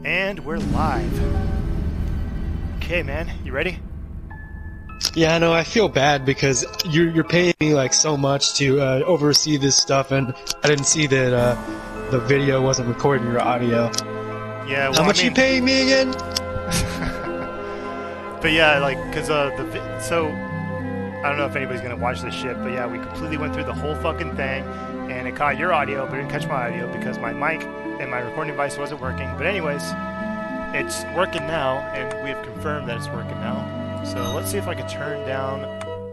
And we're live. Okay, man, you ready? Yeah, no, I feel bad because you're paying me like so much to oversee this stuff, and I didn't see that the video wasn't recording your audio. Yeah. Well, How much you paying me again? But yeah, like, cause so I don't know if anybody's gonna watch this shit, but yeah, we completely went through the whole fucking thing, and it caught your audio, but it didn't catch my audio because my mic and my recording device wasn't working. But anyways, it's working now, and we have confirmed that it's working now. So let's see if I can turn down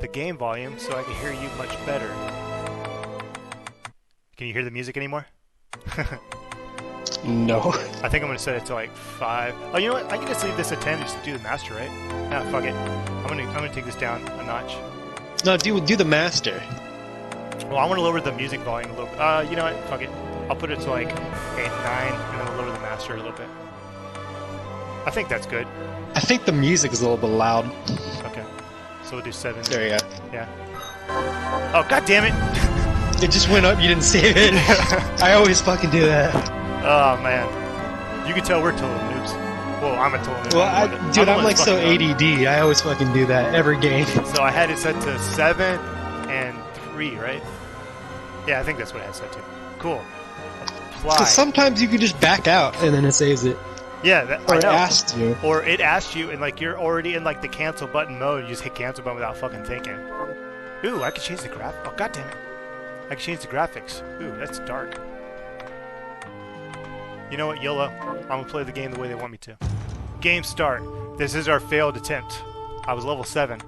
the game volume so I can hear you much better. Can you hear the music anymore? No. I think I'm gonna set it to like 5. Oh, you know what? I can just leave this at 10 just to do the master, right? Nah, fuck it. I'm gonna take this down a notch. No, do the master. Well, I want to lower the music volume a little bit. You know what? Fuck it. I'll put it to like 8, 9, and then we'll lower the master a little bit. I think that's good. I think the music is a little bit loud. Okay. So we'll do 7. There you go. Yeah. Oh, god damn it! It just went up. You didn't save it. I always fucking do that. Oh man. You can tell we're total noobs. Well, I'm a total noob. Well, I'm like so ADD. I always fucking do that every game. So I had it set to 7 and 3, right? Yeah, I think that's what I had set to. Cool. Apply. Because sometimes you can just back out and then it saves it. Yeah, or it asks you. Or it asks you, and like you're already in like the cancel button mode. You just hit cancel button without fucking thinking. Ooh, I can change the graph. Oh god damn it! I can change the graphics. Ooh, that's dark. You know what, YOLO? I'm gonna play the game the way they want me to. Game start. This is our failed attempt. I was level 7.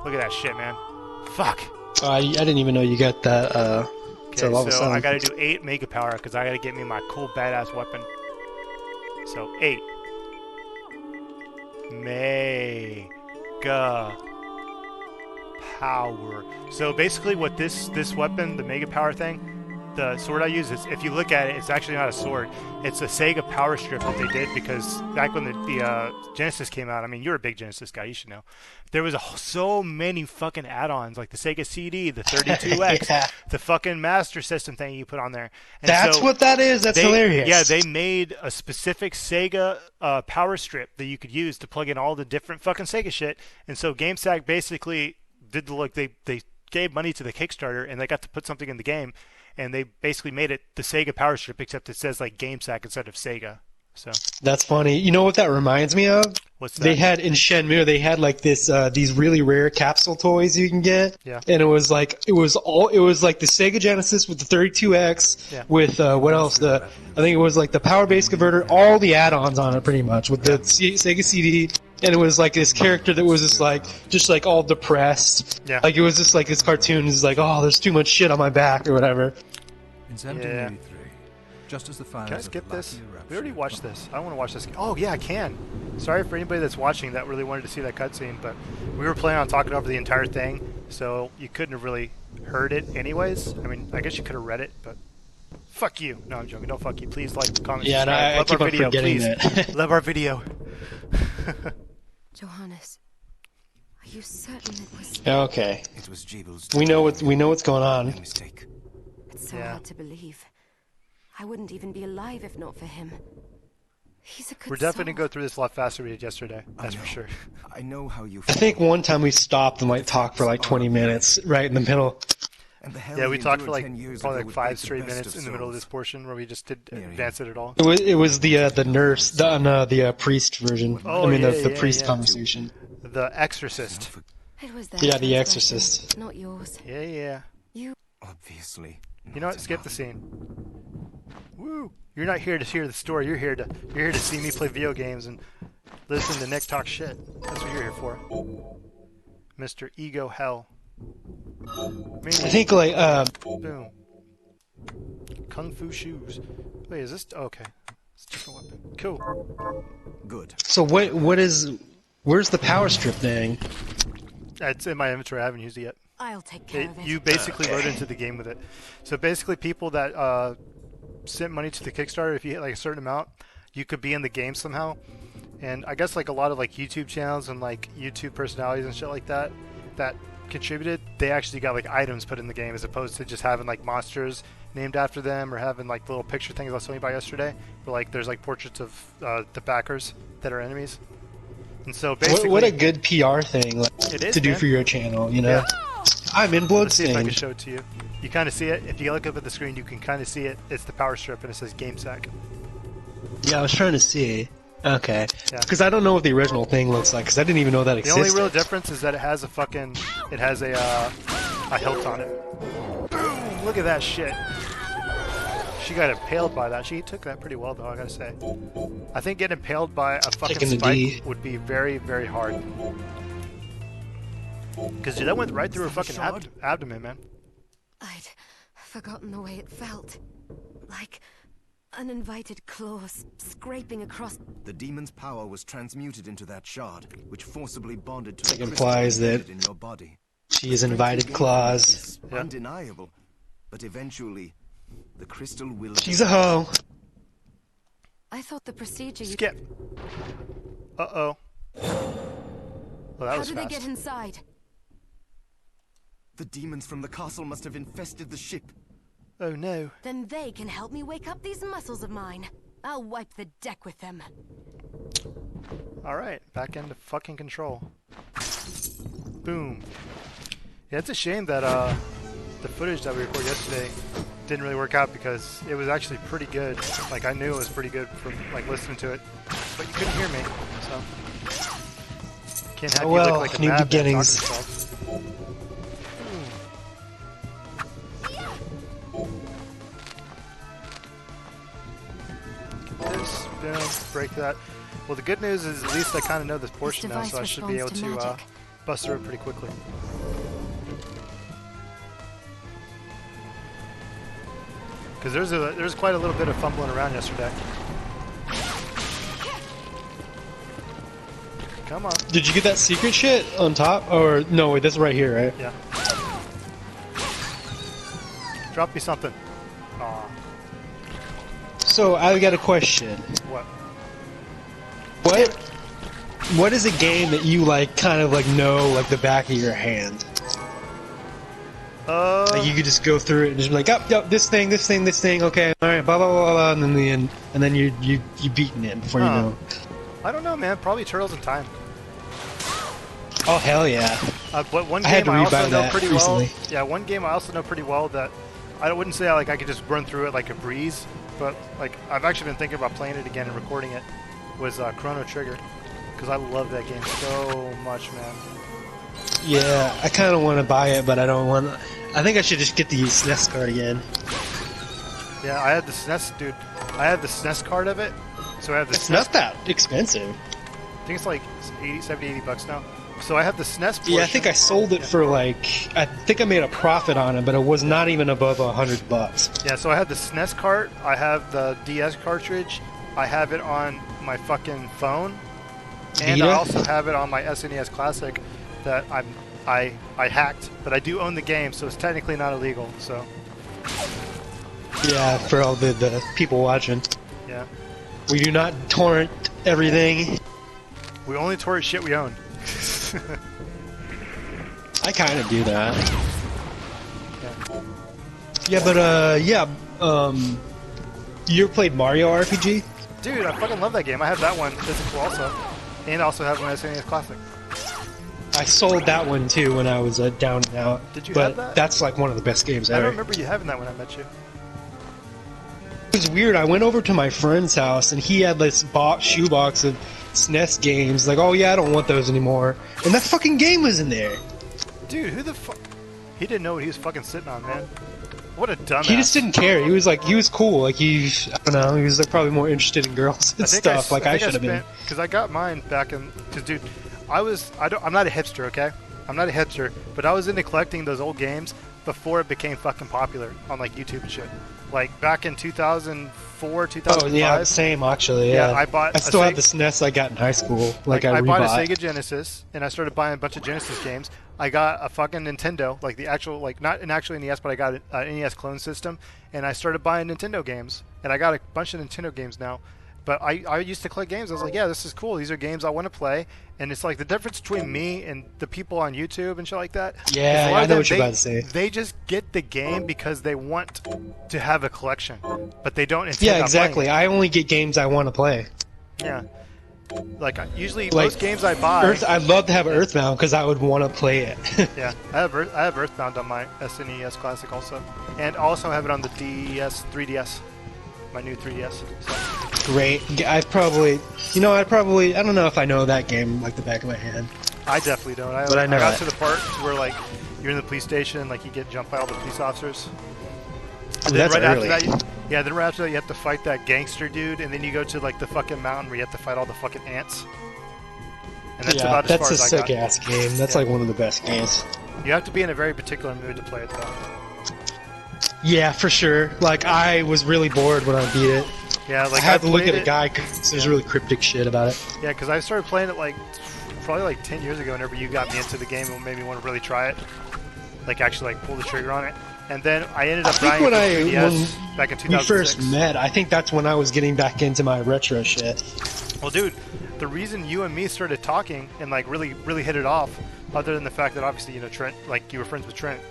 Look at that shit, man. Fuck. I didn't even know you got that. Okay, level so 7. I gotta do 8 mega power because I gotta get me my cool badass weapon. So 8 mega power. So basically, what this weapon, the mega power thing, the sword I use is, if you look at it, it's actually not a sword. It's a Sega power strip that they did because back when the Genesis came out, I mean, you're a big Genesis guy, you should know. There was so many fucking add-ons, like the Sega CD, the 32X, yeah. The fucking Master System thing you put on there. And that's so what that is. That's hilarious. Yeah, they made a specific Sega power strip that you could use to plug in all the different fucking Sega shit. And so GameSack basically did they gave money to the Kickstarter, and they got to put something in the game. And they basically made it the Sega power strip, except it says like GameSack instead of Sega. So that's funny. You know what that reminds me of? What's that? They had in Shenmue. They had like this these really rare capsule toys you can get. Yeah. And it was like the Sega Genesis with the 32X. Yeah. With what else? I think it was like the power base converter, all the add-ons on it pretty much with the Sega CD. And it was like this character that was just like all depressed. Yeah. Like it was just like this cartoon is like, oh, there's too much shit on my back or whatever. In 1783, just as the fires Can I skip this? We already watched this. I don't want to watch this. Oh yeah, I can. Sorry for anybody that's watching that really wanted to see that cutscene, but we were planning on talking over the entire thing, so you couldn't have really heard it anyways. I mean, I guess you could have read it, but fuck you. No, I'm joking. Don't fuck you. Please like, comment, yeah, subscribe. No, Love our video, please. That. Love our video. Johannes, are you certain it was? Okay. It was Jeebel's. We know what's going on. No mistake. It's so hard to believe. I wouldn't even be alive if not for him. He's a good We're definitely soul. going to go through this a lot faster than we did yesterday. That's for sure. I know how you feel. I think one time we stopped and like talked for like 20 minutes right in the middle. Yeah, we talked for like probably like 5 straight minutes in the middle of this portion where we just didn't advance it at all. It was the nurse, the priest version. Oh, I mean the priest conversation. The exorcist. It was the exorcist. Not yours. Yeah. You obviously. You know what? Skip the scene. Woo! You're not here to hear the story. You're here to see me play video games and listen to Nick talk shit. That's what you're here for, Mr. Egohell. I think like boom. Kung Fu shoes. Wait, is this okay? It's a different weapon. Cool. Good. So where's the power strip thing? It's in my inventory. I haven't used it yet. I'll take care of it. You basically load into the game with it. So basically, people that sent money to the Kickstarter, if you hit like a certain amount, you could be in the game somehow. And I guess like a lot of like YouTube channels and like YouTube personalities and shit like that contributed, they actually got like items put in the game as opposed to just having like monsters named after them or having like little picture things I was telling you about yesterday. But like there's like portraits of the backers that are enemies. And so basically, what a good PR thing like, it is, to do man. for your channel, you know. Yeah. I'm in Let's see if I Bloodstained. can show it to you. You kind of see it. If you look up at the screen, you can kind of see it. It's the power strip, and it says GameSec. Yeah, I was trying to see. Okay. Yeah. Because I don't know what the original thing looks like, because I didn't even know that The existed. only real difference is that it has a hilt on it. Boom! Look at that shit. She got impaled by that. She took that pretty well, though, I gotta say. I think getting impaled by a fucking Taking the D. spike would be very, very hard. Because that went right through her fucking abdomen, man. I'd forgotten the way it felt. Like uninvited claws scraping across. The demon's power was transmuted into that shard, which forcibly bonded to It the implies crystal that in your body. She is invited claws. It's undeniable, but eventually, the crystal will. She's a hoe. I thought the procedure. Skip. Uh-oh. Well, that How was did fast. they get inside? The demons from the castle must have infested the ship. Oh no. Then they can help me wake up these muscles of mine. I'll wipe the deck with them. Alright, back into fucking control. Boom. Yeah, it's a shame that the footage that we recorded yesterday didn't really work out because it was actually pretty good. Like I knew it was pretty good from like listening to it, but you couldn't hear me, so can't have you well, look like a new madman talking to beginnings. yourself. Get this, boom, break that. Well, the good news is at least I kind of know this portion now, so I should be able to bust through it pretty quickly. Because there's quite a little bit of fumbling around yesterday. Come on. Did you get that secret shit on top? Or, no, wait, this is right here, right? Yeah. Drop me something. Aw. So, I got a question. What? What is a game that you, like, kind of, like, know, like, the back of your hand? Like, you could just go through it and just be like, oh, this thing, okay, alright, blah, blah, blah, blah, and then the end, and then you beaten it before you know. I don't know, man. Probably Turtles in Time. Oh, hell yeah. But one I had game to I also rebuy know that pretty recently. well. Yeah, one game I also know pretty well that I wouldn't say like I could just run through it like a breeze, but like I've actually been thinking about playing it again and recording it. Was Chrono Trigger, because I love that game so much, man. Yeah, I kind of want to buy it, but I don't want to. I think I should just get the SNES card again. Yeah, I had the SNES, dude. I had the SNES card of it, so I have the It's SNES. not that expensive. I think it's like 80 bucks now. So I have the SNES portion. Yeah, I think I sold it for like, I think I made a profit on it, but it was not even above $100. Yeah, so I have the SNES cart, I have the DS cartridge, I have it on my fucking phone, and I Vita? also have it on my SNES Classic that I hacked, but I do own the game, so it's technically not illegal. So Yeah, for all the people watching. yeah, We do not torrent everything. we only torrent shit we own. I kind of do that. Yeah. Yeah, but you ever played Mario RPG? Dude, I fucking love that game. I have that one physical also, and also have my SNES Classic. I sold that one too when I was down and out. Did you but have that? That's like one of the best games I ever. don't remember you having that when I met you. It was weird. I went over to my friend's house and he had this shoebox of SNES games. Like, oh yeah, I don't want those anymore. And that fucking game was in there. Dude, who the fuck? He didn't know what he was fucking sitting on, man. What a dumbass. He just didn't care. He was like, he was cool. Like I don't know. He was like probably more interested in girls and stuff. Like I should have been. Because I got mine back in. Because dude, I'm not a hipster, okay? I'm not a hipster, but I was into collecting those old games before it became fucking popular on like YouTube and shit. Like back in 2004, 2005. Oh yeah, same actually. Yeah, I still have the SNES I got in high school. Like I bought a rebought. Sega Genesis, and I started buying a bunch of Genesis games. I got a fucking Nintendo, like the actual, like not an actual NES, but I got an NES clone system, and I started buying Nintendo games, and I got a bunch of Nintendo games now. But I used to collect games. I was like, yeah, this is cool. These are games I want to play. And it's like the difference between me and the people on YouTube and shit like that. Yeah, is a lot I of know them, what you're about to say. They just get the game because they want to have a collection, but they don't intend Yeah, on exactly. playing I only get games I want to play. it. Yeah. Like usually Like, most games I buy. I'd love to have Earthbound because I would want to play it. Yeah, I have Earthbound on my SNES Classic also, and also have it on the 3DS, my new 3DS. So. Great. I don't know if I know that game like the back of my hand. I definitely don't. But I know got it. to the part where like you're in the police station, like you get jumped by all the police officers. And That's then early. after that, then right after that you have to fight that gangster dude, and then you go to like the fucking mountain where you have to fight all the fucking ants. And that's about as far a as I got. sick ass game. That's like one of the best games. You have to be in a very particular mood to play it though. Yeah, for sure. Like I was really bored when I beat it. Yeah, like I had to look at played a guy because there's really cryptic shit about it. Yeah, because I started playing it like probably like 10 years ago. Whenever you got me into the game and made me want to really try it, like actually like pull the trigger on it. And then I ended up buying when it back in 2006. we first met, I think that's when I was getting back into my retro shit. Well, dude, the reason you and me started talking and like really hit it off, other than the fact that obviously Trent, like you were friends with Trent,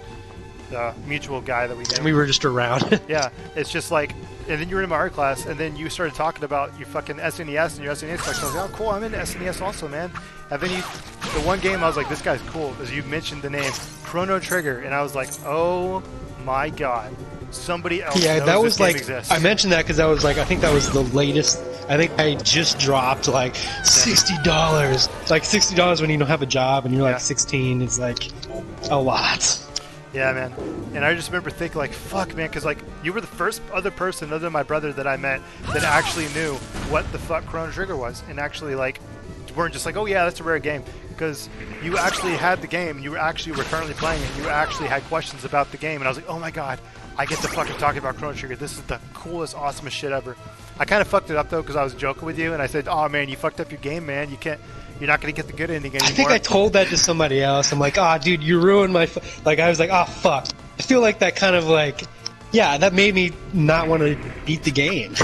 the mutual guy that we knew. And we were just around. Yeah, it's just like, and then you were in my art class, and then you started talking about your fucking SNES and your SNES collection. I was like, oh, cool, I'm into SNES also, man. And then the one game I was like, this guy's cool, is you mentioned the name Chrono Trigger, and I was like, oh my god, somebody else knows that this was game like exists. I mentioned that because I was like, I think that was the latest. I think I just dropped like $60, like $60 when you don't have a job and you're like 16 is like a lot. Yeah, man. And I just remember thinking, like, fuck, man, because, like, you were the first other person, other than my brother, that I met that actually knew what the fuck Chrono Trigger was. And actually, like, weren't just like, oh, yeah, that's a rare game. Because you actually had the game, and you actually were currently playing it, and you actually had questions about the game. And I was like, oh, my God, I get to fucking talk about Chrono Trigger. This is the coolest, awesomest shit ever. I kind of fucked it up, though, because I was joking with you, and I said, oh, man, you fucked up your game, man. You're not going to get the good ending anymore. I think I told that to somebody else. I'm like, dude, you ruined my... Like, I was like, fuck. I feel like that kind of like... Yeah, that made me not want to beat the game.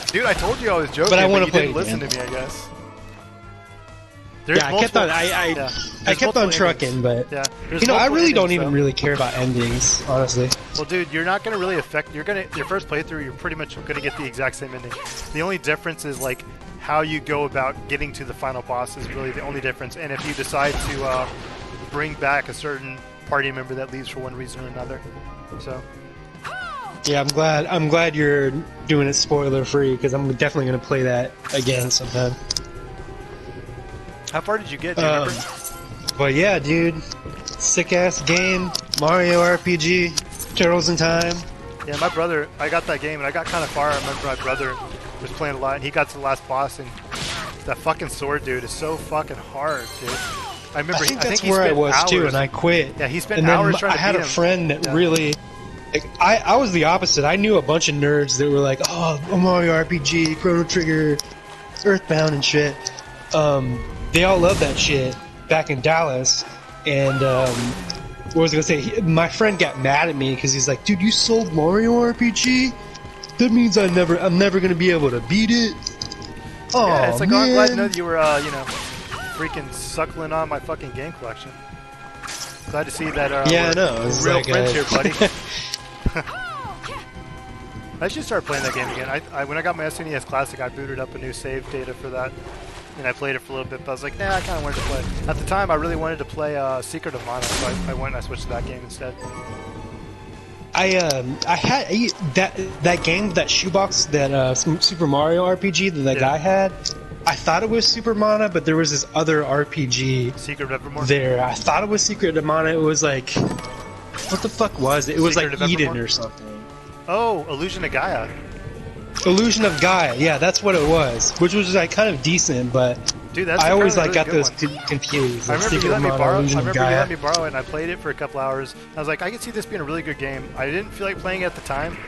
Dude, I told you I was joking, but I want you to play didn't listen to me, I guess. There's I kept on... I kept on trucking, but... Yeah, I really don't even really care about endings, honestly. Well, dude, you're not going to really affect... Your first playthrough, you're pretty much going to get the exact same ending. The only difference is, like, how you go about getting to the final boss is really the only difference. And if you decide to bring back a certain party member that leaves for one reason or another. So... Yeah, I'm glad you're doing it spoiler free because I'm definitely going to play that again sometime. How far did you get? Do you remember? But yeah, dude, sick ass game, Mario RPG, Turtles in Time. Yeah, my brother, I got that game and I got kind of far. I remember my brother was playing a lot and he got to the last boss and that fucking sword dude is so fucking hard, dude. I remember. I think he that's where I was hours. too, and I quit. Yeah, he spent and then hours trying to I had beat a him. friend that really. Like, I was the opposite. I knew a bunch of nerds that were like, oh, Mario RPG, Chrono Trigger, Earthbound and shit. They all loved that shit back in Dallas. And what was I going to say? My friend got mad at me because he's like, dude, you sold Mario RPG? That means I'm never going to be able to beat it. Oh, yeah, it's like, man. oh, I'm glad to know that you were, freaking suckling on my fucking game collection. Glad to see that yeah, I know. We're real friends here, buddy. I should start playing that game again. When I got my SNES Classic, I booted up a new save data for that, and I played it for a little bit, but I was like, nah, I kind of wanted to play. At the time, I really wanted to play Secret of Mana, so I went and I switched to that game instead. I had that game, that shoebox, that Super Mario RPG that guy had. I thought it was Super Mana, but there was this other RPG Secret of Evermore? there. I thought it was Secret of Mana. It was like... What the fuck was it? It was Secret like of Eden Evermore? or something. Oh, Illusion of Gaia. Illusion of Gaia. Yeah, that's what it was. Which was like kind of decent, but Dude, that's I always like apparently got really those confused. I Like remember you Secret let of me Mana, borrow. I Illusion of remember you Gaia. let me borrow it, and I played it for a couple hours. I was like, I could see this being a really good game. I didn't feel like playing it at the time.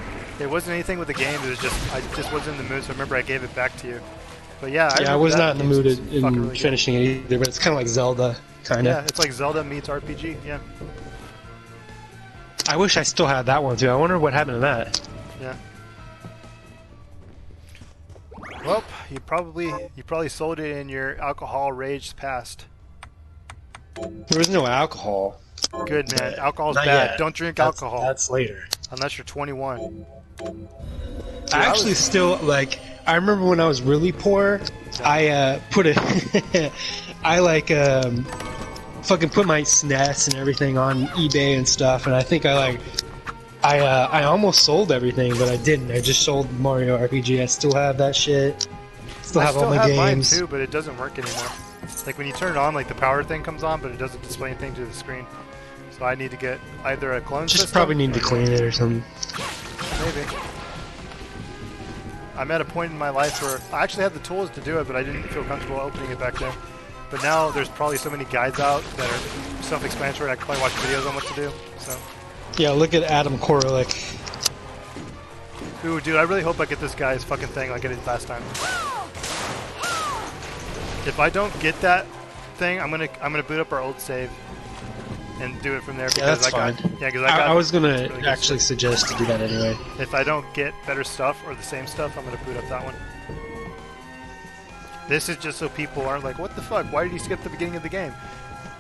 It wasn't anything with the game. It was just I just wasn't in the mood. So I remember I gave it back to you. But yeah, I was not in the mood in in finishing it either. But it's kind of like Zelda, kind of. Yeah, it's like Zelda meets RPG. Yeah. I wish I still had that one too. I wonder what happened to that. Yeah. Well, you probably sold it in your alcohol rage past. There was no alcohol. Good man. Alcohol's Not bad. yet. Don't drink alcohol. That's later. Unless you're 21. I actually still like. I remember when I was really poor, I put a, I like fucking put my SNES and everything on eBay and stuff, and I think I almost sold everything, but I didn't. I just sold Mario RPG. I still have that shit. Still have all my games. Mine too, but it doesn't work anymore. Like when you turn it on, like the power thing comes on, but it doesn't display anything to the screen. So I need to get either a clone system. Just probably need to clean it or something. Maybe. I'm at a point in my life where I actually had the tools to do it, but I didn't feel comfortable opening it back there. But now there's probably so many guides out that are self-explanatory. I can probably watch videos on what to do. So. Yeah, look at Adam Koralik. Ooh, dude, I really hope I get this guy's fucking thing like I did last time. If I don't get that thing, I'm gonna boot up our old save and do it from there. Yeah, that's fine. I was gonna really actually suggest to do that anyway. If I don't get better stuff or the same stuff, I'm gonna boot up that one. This is just so people aren't like, what the fuck? Why did you skip the beginning of the game?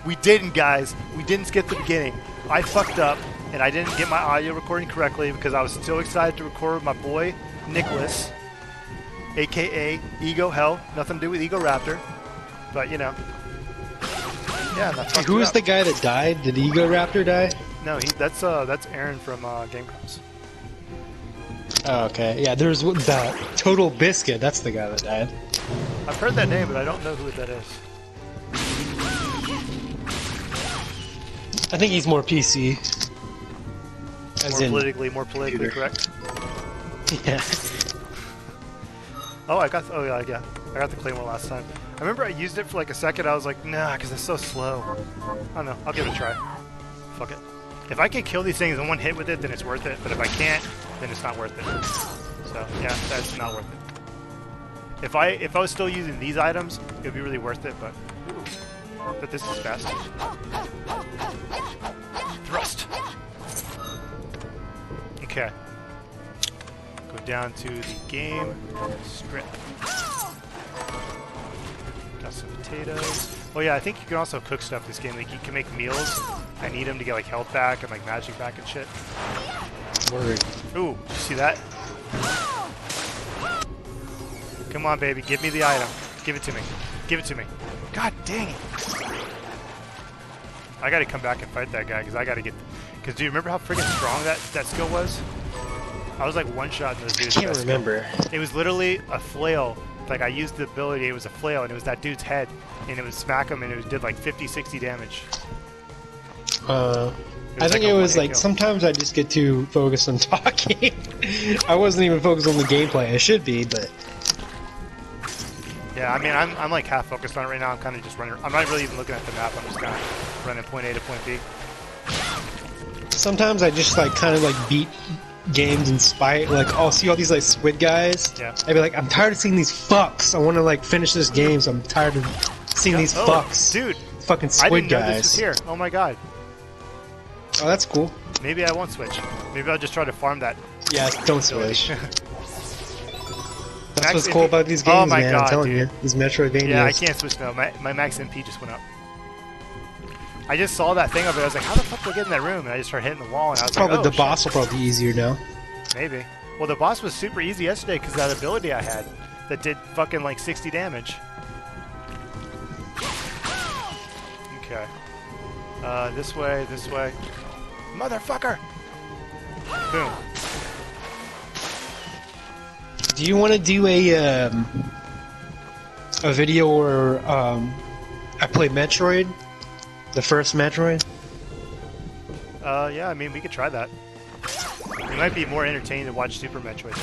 We didn't, guys. We didn't skip the beginning. I fucked up, and I didn't get my audio recording correctly because I was so excited to record with my boy, Nicholas, a.k.a. Egohell. Nothing to do with Ego Raptor. But, you know. Yeah, that fucked Who was up. the guy that died? Did Ego Raptor die? No, that's Aaron from Game Grumps. Oh, okay. Yeah, there's that Total Biscuit. That's the guy that died. I've heard that name, but I don't know who that is. I think he's more PC. More politically correct. Yeah. Oh, I got the Claymore last time. I remember I used it for like a second. I was like, nah, because it's so slow. I don't know. I'll give it a try. Fuck it. If I can kill these things in one hit with it, then it's worth it. But if I can't, then it's not worth it. So yeah, that's not worth it. If I was still using these items, it would be really worth it. But this is fast. Thrust. Okay. Go down to the game strip. Got some potatoes. Oh yeah, I think you can also cook stuff this game. Like you can make meals. I need them to get like health back and like magic back and shit. Word. Ooh, did you see that? Come on, baby, give me the item. Give it to me. Give it to me. God dang it. I gotta come back and fight that guy because I gotta get. Because do you remember how freaking strong that skill was? I was like one-shotting those dudes. I can't remember. It was literally a flail. Like I used the ability, it was a flail, and it was that dude's head, and it would smack him, and it did like 50, 60 damage. I think it was like sometimes I just get too focused on talking. I wasn't even focused on the gameplay. I should be, but. Yeah, I mean, I'm like half focused on it right now. I'm kind of just running. I'm not really even looking at the map. I'm just kind of running point A to point B. Sometimes I just like kind of like beat games in spite. Like I'll see all these like squid guys. Yeah. I'd be like, I'm tired of seeing these fucks. I want to like finish this game, so I'm tired of seeing these fucks. Dude, fucking squid I didn't know guys. this was here. Oh my god. Oh, that's cool. Maybe I won't switch. Maybe I'll just try to farm that. Yeah, don't switch. That's Max what's MP. cool about these games, Oh my man. god, I'm telling dude. you, these Metroidvanias. Yeah, I can't switch now. My max MP just went up. I just saw that thing of it. I was like, how the fuck do I get in that room? And I just started hitting the wall, and I was probably like, oh, the boss will probably be easier now. Maybe. Well, the boss was super easy yesterday because that ability I had that did fucking like 60 damage. Okay. This way, this way. Motherfucker! Boom. Do you want to do a video where I play Metroid, the first Metroid? Yeah, I mean, we could try that. It might be more entertaining to watch Super Metroid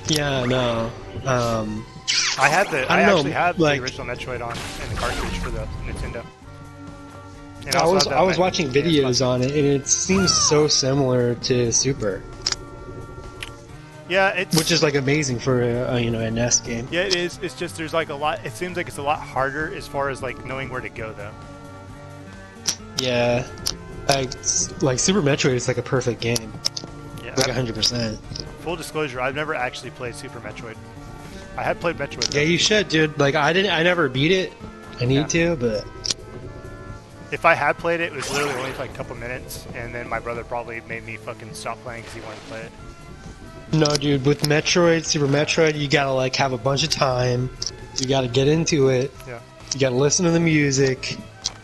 though. Yeah, no. I actually have like, the original Metroid on in the cartridge for the Nintendo. And I also was watching videos on it, and it seems so similar to Super. Yeah, it's which is like amazing for a an NES game. Yeah, it is. It's just there's like a lot. It seems like it's a lot harder as far as like knowing where to go though. Yeah, like Super Metroid is like a perfect game. Yeah, like 100%. full disclosure, I've never actually played Super Metroid. I have played Metroid though. Yeah, you should, dude. Like, I never beat it. I need to, but... If I had played it, it was literally only for like a couple minutes, and then my brother probably made me fucking stop playing because he wanted to play it. No, dude, with Metroid, Super Metroid, you gotta, like, have a bunch of time. You gotta get into it. Yeah. You gotta listen to the music.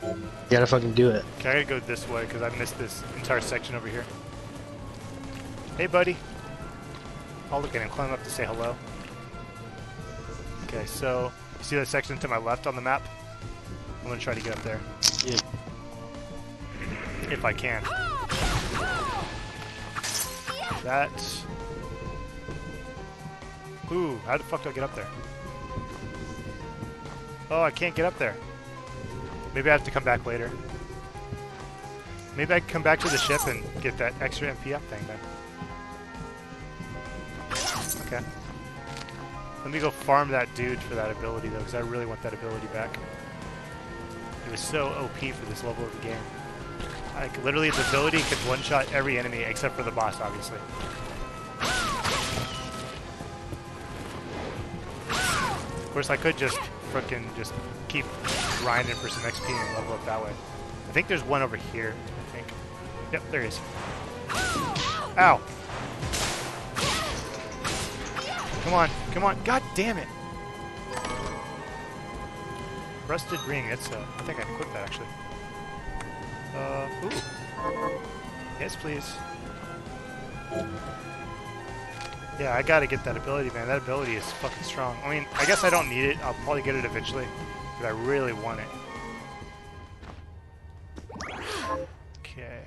You gotta fucking do it. Okay, I gotta go this way because I missed this entire section over here. Hey, buddy. I'll look at him, climb up to say hello. Okay, so, you see that section to my left on the map? I'm gonna try to get up there. Yeah. If I can. That. Ooh, how the fuck do I get up there? Oh, I can't get up there. Maybe I have to come back later. Maybe I can come back to the ship and get that extra MPF thing then. Okay. Let me go farm that dude for that ability though, because I really want that ability back. It was so OP for this level of the game. Like, literally, its ability could one-shot every enemy except for the boss, obviously. Of course, I could just frickin' just keep grinding for some XP and level up that way. I think there's one over here, I think. Yep, there he is. Ow! Come on, come on. God damn it! Rusted ring, it's I think I can equip that actually. Ooh. Yes, please. Yeah, I gotta get that ability, man. That ability is fucking strong. I mean, I guess I don't need it. I'll probably get it eventually, but I really want it. Okay.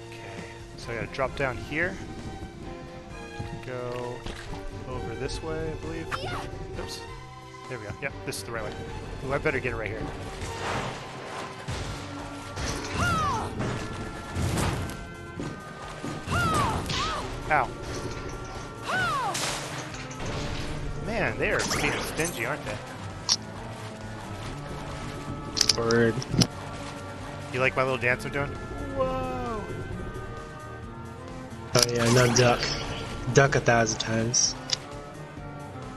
Okay, so I gotta drop down here. Go over this way, I believe. Oops. There we go. Yep, this is the right way. Ooh, I better get it right here. Ow. Man, they are being stingy, aren't they? Word. You like my little dance I'm doing? Whoa! Oh yeah, now duck. Duck 1,000 times.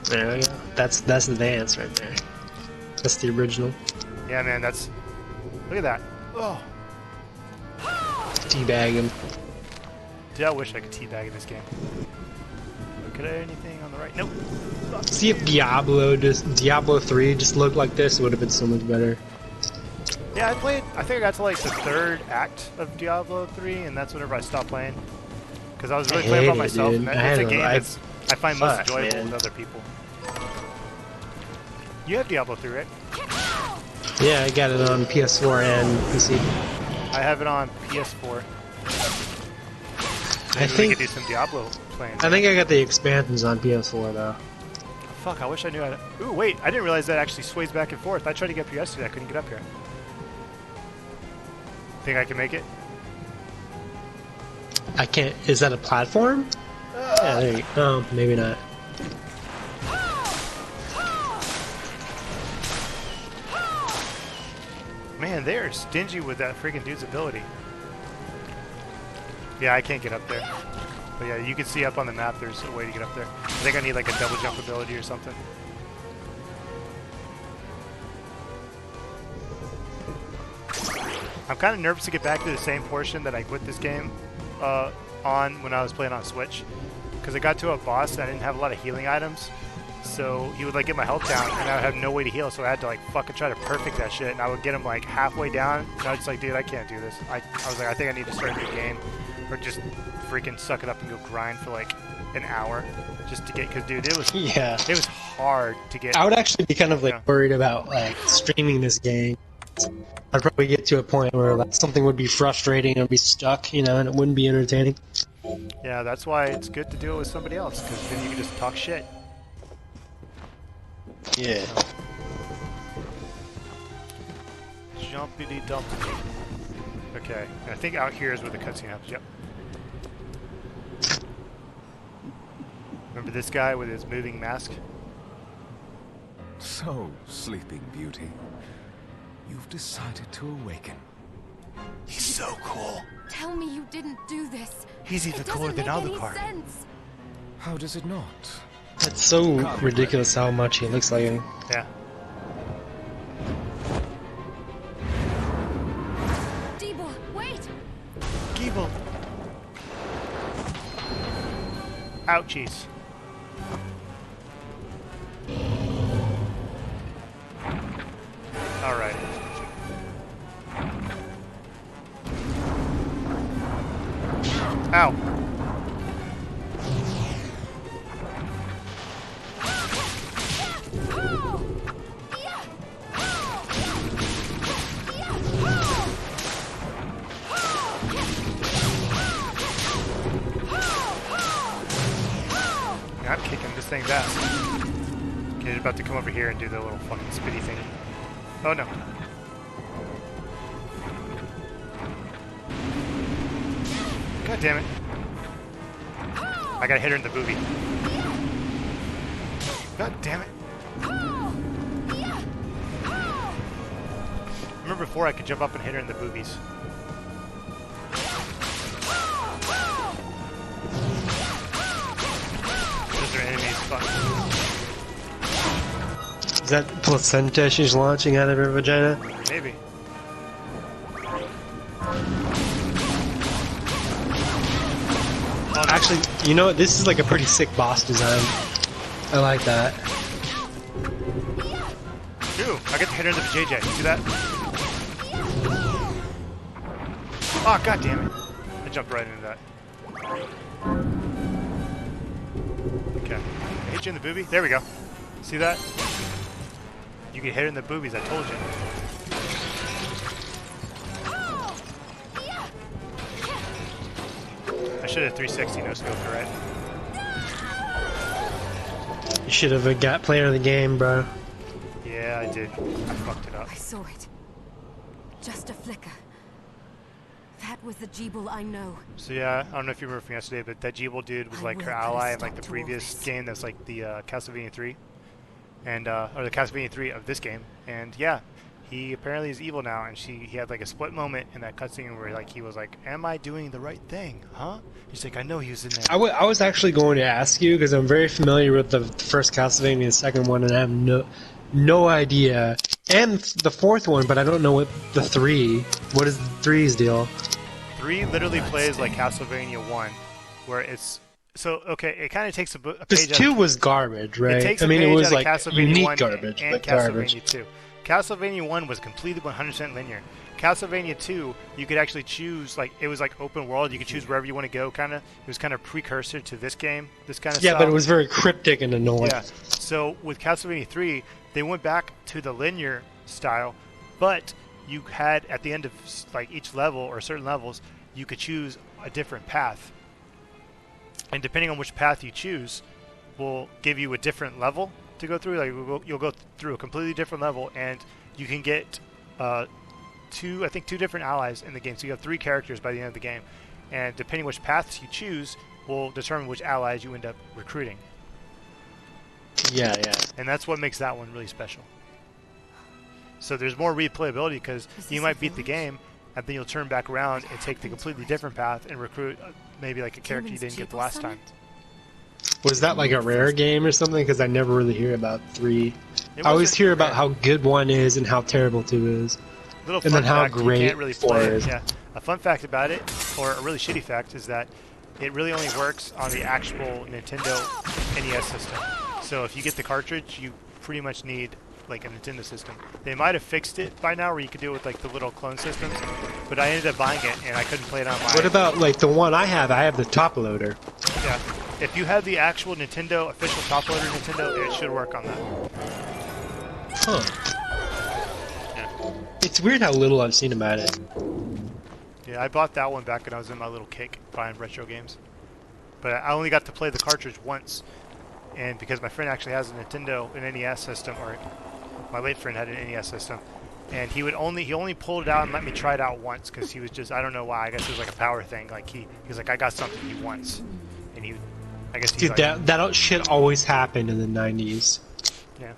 There we go. That's the dance right there. That's the original. Yeah, man, that's... Look at that. Oh. Teabag him. Dude, I wish I could teabag in this game. Could I anything on the right? Nope. See if Diablo 3 just looked like this, it would have been so much better. Yeah, I think I got to like the 3rd act of Diablo 3, and that's whenever I stopped playing. Because I was really playing by myself, and that's a game that's, I find most enjoyable with other people. You have Diablo 3, right? Yeah, I got it on PS4 and PC. I have it on PS4. Maybe I think we could do some Diablo playing. I think I got the expansions on PS4 though. Fuck, I wish I knew how to... Ooh, wait, I didn't realize that actually sways back and forth. I tried to get up here yesterday, I couldn't get up here. Think I can make it? I can't... Is that a platform? Yeah, there you go. Oh, maybe not. Man, they are stingy with that freaking dude's ability. Yeah, I can't get up there. But yeah, you can see up on the map there's a way to get up there. I think I need like a double jump ability or something. I'm kind of nervous to get back to the same portion that I quit this game on when I was playing on Switch. Because I got to a boss and I didn't have a lot of healing items. So he would like get my health down and I would have no way to heal, so I had to like fucking try to perfect that shit, and I would get him like halfway down and I was just like, dude, I can't do this. I was like, I think I need to start a new game or just freaking suck it up and go grind for like an hour just to get, because dude, it was it was hard to get. I would actually be kind of like worried about like streaming this game. I'd probably get to a point where like, something would be frustrating and be stuck, you know, and it wouldn't be entertaining. Yeah, that's why it's good to do it with somebody else, because then you can just talk shit. Yeah. Jumpity dumpity. Okay, and I think out here is where the cutscene happens. Yep. Remember this guy with his moving mask? So, Sleeping Beauty, you've decided to awaken. He's so cool. Tell me you didn't do this. He's even It cooler doesn't than make any Alucard. sense. How does it not? It's so ridiculous how much he looks like him. Yeah. Debo, wait! Geeble. Ouchies. Alright. Ow. Yeah, I'm kicking this thing's ass. Okay, it's about to come over here and do the little fucking spitty thing. Oh no. God damn it. I gotta hit her in the boobie. God damn it. Remember before I could jump up and hit her in the boobies. Those are enemies, fuck. Is that placenta she's launching out of her vagina? Maybe. Actually, you know what? This is like a pretty sick boss design. I like that. Ooh, I get to hit her in the JJ. See that? Oh, god damn it. I jumped right into that. Okay. I hit you in the boobie. There we go. See that? You get hit in the boobies, I told you. I should have 360 no scope, right? You should have got player of the game, bro. Yeah, I did. I fucked it up. I saw it. Just a flicker. That was the Jeeble I know. So yeah, I don't know if you remember from yesterday, but that Jeeble dude was like her ally in like the previous game that's like the Castlevania 3. And or the Castlevania 3 of this game. And yeah, he apparently is evil now, and he had like a split moment in that cutscene where like he was like, "Am I doing the right thing? Huh?" He's like, "I know he was in there." I was actually going to ask you because I'm very familiar with the first Castlevania and the second one, and I have no idea. And the fourth one, but I don't know what the 3. What is the 3's deal? 3 literally plays like Castlevania 1, where it's so okay. It kind of takes a page. Because 2 was garbage, right? It takes I mean, a it page was out like of Castlevania unique 1 garbage, and but Castlevania garbage. 2. Castlevania 1 was completely 100% linear. Castlevania 2, you could actually choose, like, it was like open world. You could choose wherever you want to go, kind of. It was kind of precursor to this game, this kind of Yeah, style. but it was very cryptic and annoying. Yeah. So with Castlevania 3, they went back to the linear style, but you had at the end of like each level or certain levels, you could choose a different path. And depending on which path you choose, will give you a different level to go through. Like you'll go through a completely different level, and you can get two different allies in the game. So you have 3 characters by the end of the game, and depending which paths you choose will determine which allies you end up recruiting. Yeah, yeah. And that's what makes that one really special. So there's more replayability because you might beat the game, and then you'll turn back around and take the completely different path and recruit maybe like a character you didn't get the last time. Was that like a rare game or something? Because I never really hear about 3. I always hear about how good 1 is and how terrible 2 is. Little and fun then how fact, great you can't really 4 play it. is. Yeah. A fun fact about it, or a really shitty fact, is that it really only works on the actual Nintendo NES system. So if you get the cartridge, you pretty much need like a Nintendo system. They might have fixed it by now where you could do it with like the little clone systems, but I ended up buying it and I couldn't play it on my... What about like the one I have the top loader. Yeah. If you have the actual Nintendo, official top loader Nintendo, it should work on that. Huh. Yeah. It's weird how little I've seen about it. Yeah, I bought that one back when I was in my little kick buying retro games. But I only got to play the cartridge once. And because my friend actually has a Nintendo, an NES system, or my late friend had an NES system, and he only pulled it out and let me try it out once because he was just, I don't know why, I guess it was like a power thing. Like he's like, I got something he wants, and I guess he's Dude, like, that shit always happened in the 90s. yeah.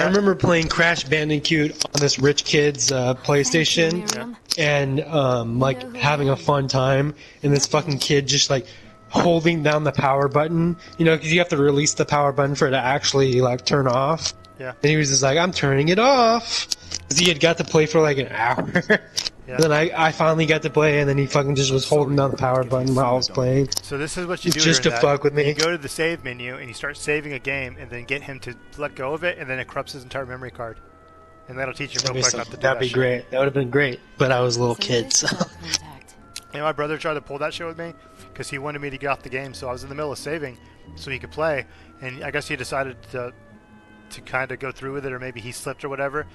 I remember playing Crash Bandicoot on this rich kid's PlayStation, and like having a fun time, and this fucking kid just like holding down the power button, you know, because you have to release the power button for it to actually like turn off. Yeah. And he was just like, I'm turning it off, because he had got to play for like an hour. Yeah. Then I finally got to play, and then he fucking just was holding down the power button while I was playing. So this is what you do just to during fuck with me. You go to the save menu and you start saving a game, and then get him to let go of it, and then it corrupts his entire memory card. And that'll teach you real quick not to do that. That'd be great. That would have been great. But I was a little kid, so. And my brother tried to pull that shit with me because he wanted me to get off the game, so I was in the middle of saving so he could play, and I guess he decided to kind of go through with it, or maybe he slipped or whatever.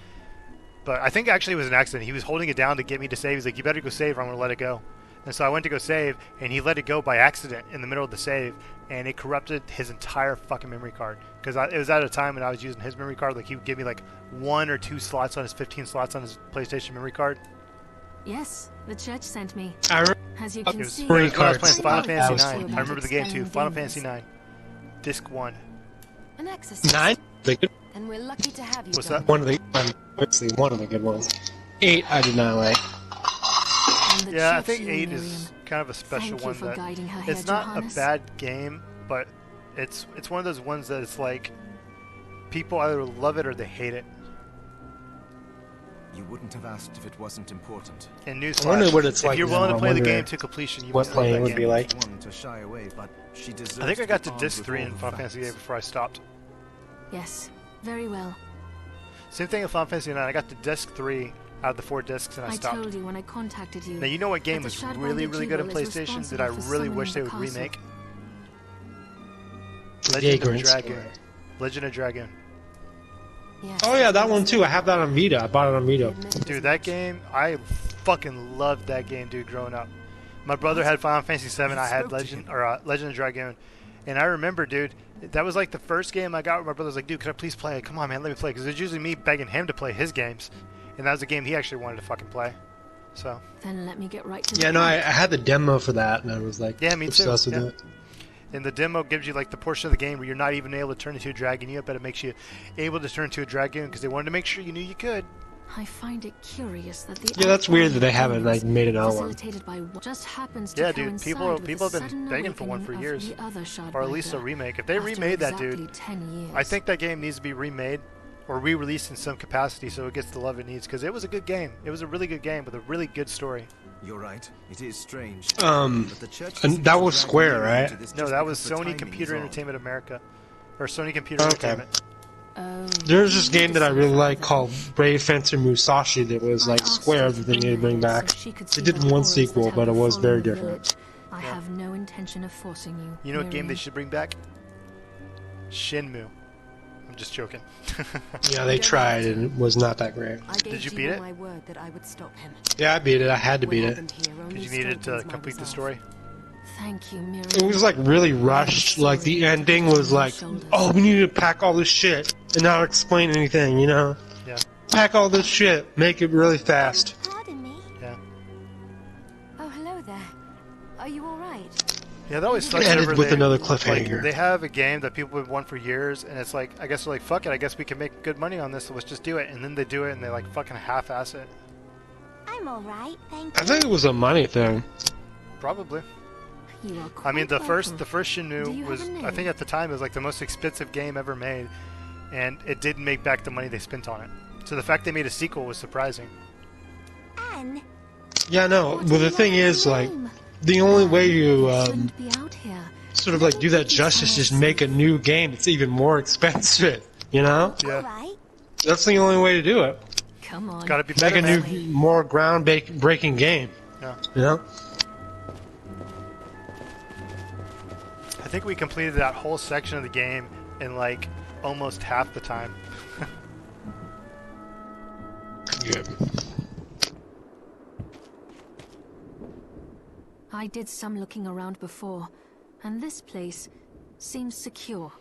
But I think actually it was an accident. He was holding it down to get me to save. He's like, you better go save or I'm going to let it go. And so I went to go save, and he let it go by accident in the middle of the save, and it corrupted his entire fucking memory card. Because it was at a time when I was using his memory card. Like, he would give me like 1 or 2 slots on his 15 slots on his PlayStation memory card. Yes, the church sent me. As you It can was see, when I was playing cards. Final Fantasy was 9. cool. I remember the game too. Final Fantasy 9. Disc 1. an exorcist. 9? And we're lucky to have you. What's John. that? One of the, obviously one of the good ones. 8, I did not like. And the Yeah, I church think you, 8 Miriam. is kind of a special Thank you one for that guiding her it's here, not Johannes. a bad game, but it's one of those ones that it's like people either love it or they hate it. You wouldn't have asked if it wasn't important. And I wonder newsflash, what it's if like you're now. willing to I play the wonder game to completion, you what must love playing that would game. be like. One to shy away, but she deserves I think I to got be to armed disc with 3 all in the Final Fantasy facts. 8 before I stopped. Yes, very well. Same thing with Final Fantasy 9. I got to disc 3 out of the 4 discs and I I stopped. told you when I contacted you. Now, you know what game that the was Shard really, really good on Bandit Jewel is PlayStation that I responsible for really wish they summoning would the remake? The Legend of Vagrant Dragoon. Story. Legend of Dragoon. Yes, Oh yeah, that one too. I have that on Vita. I bought it on Vita. Dude, that game, I fucking loved that game, dude, growing up. My brother had Final Fantasy 7, I had Legend of Dragoon. And I remember, dude, that was like the first game I got where my brother was like, dude, can I please play it? Come on, man, let me play. Because it was usually me begging him to play his games. And that was a game he actually wanted to fucking play. So. Then let me get right to the Yeah, no, I point. had the demo for that, and I was like, Yeah, me too. obsessed with Yeah. it. And the demo gives you like the portion of the game where you're not even able to turn into a dragon yet, but it makes you able to turn into a dragoon because they wanted to make sure you knew you could. I find it curious that the Yeah, that's weird that they haven't like made another one. facilitated by what just happens to Yeah, dude, coincide people with have the been sudden begging for one for awakening years, of the other Shard or at least a Biker remake. If they after remade that, exactly dude, 10 years. I think that game needs to be remade or re-released in some capacity so it gets the love it needs because it was a good game. It was a really good game with a really good story. You're right. It is strange. Um, But the church and that was seems to Square, drag right? into this No, just that was because the Sony timing Computer is odd. Entertainment America, or Sony Computer Okay. Entertainment. Oh, There's this game that I really like called Brave Fencer Musashi that was like Square that they need to bring back. They did one sequel, but it was very different. I have no intention of forcing you. You know what game they Miriam. should bring back? Shenmue. I'm just joking. Yeah, they tried and it was not that great. I gave Did you beat it? my word that I would stop him. Yeah, I beat it. I had to What beat it. happened here only Because you needed to strengthens my complete the resolve. story. Thank you, Miriam. It was like really rushed. Like the ending was like, oh, we need to pack all this shit and not explain anything, you know? Yeah. Pack all this shit, make it really fast. Pardon me. Yeah. Oh, hello there. Are you all right? Yeah, that always sucks. Ended whenever with they, another like, cliffhanger. they have a game that people have won for years, and it's like, I guess they're like, fuck it, I guess we can make good money on this, so let's just do it. And then they do it, and they like fucking half-ass it. I'm all right, thank I you. think it was a money thing. Probably. You are I quite mean, the first welcome. Do Shenmue you was, have a I think name? at the time, it was like the most expensive game ever made, and it didn't make back the money they spent on it. So the fact they made a sequel was surprising. Anne, Yeah, no, What but do the you thing want is, for a like, name? the only way you You shouldn't be out here. sort of like do that justice is make a new game that's even more expensive, you know? Yeah. all right. That's the only way to do it. Come on. Gotta be Make better, a man. new, more ground-breaking game, Yeah. you know? I think we completed that whole section of the game in like almost half the time. Yeah. I did some looking around before, and this place seems secure.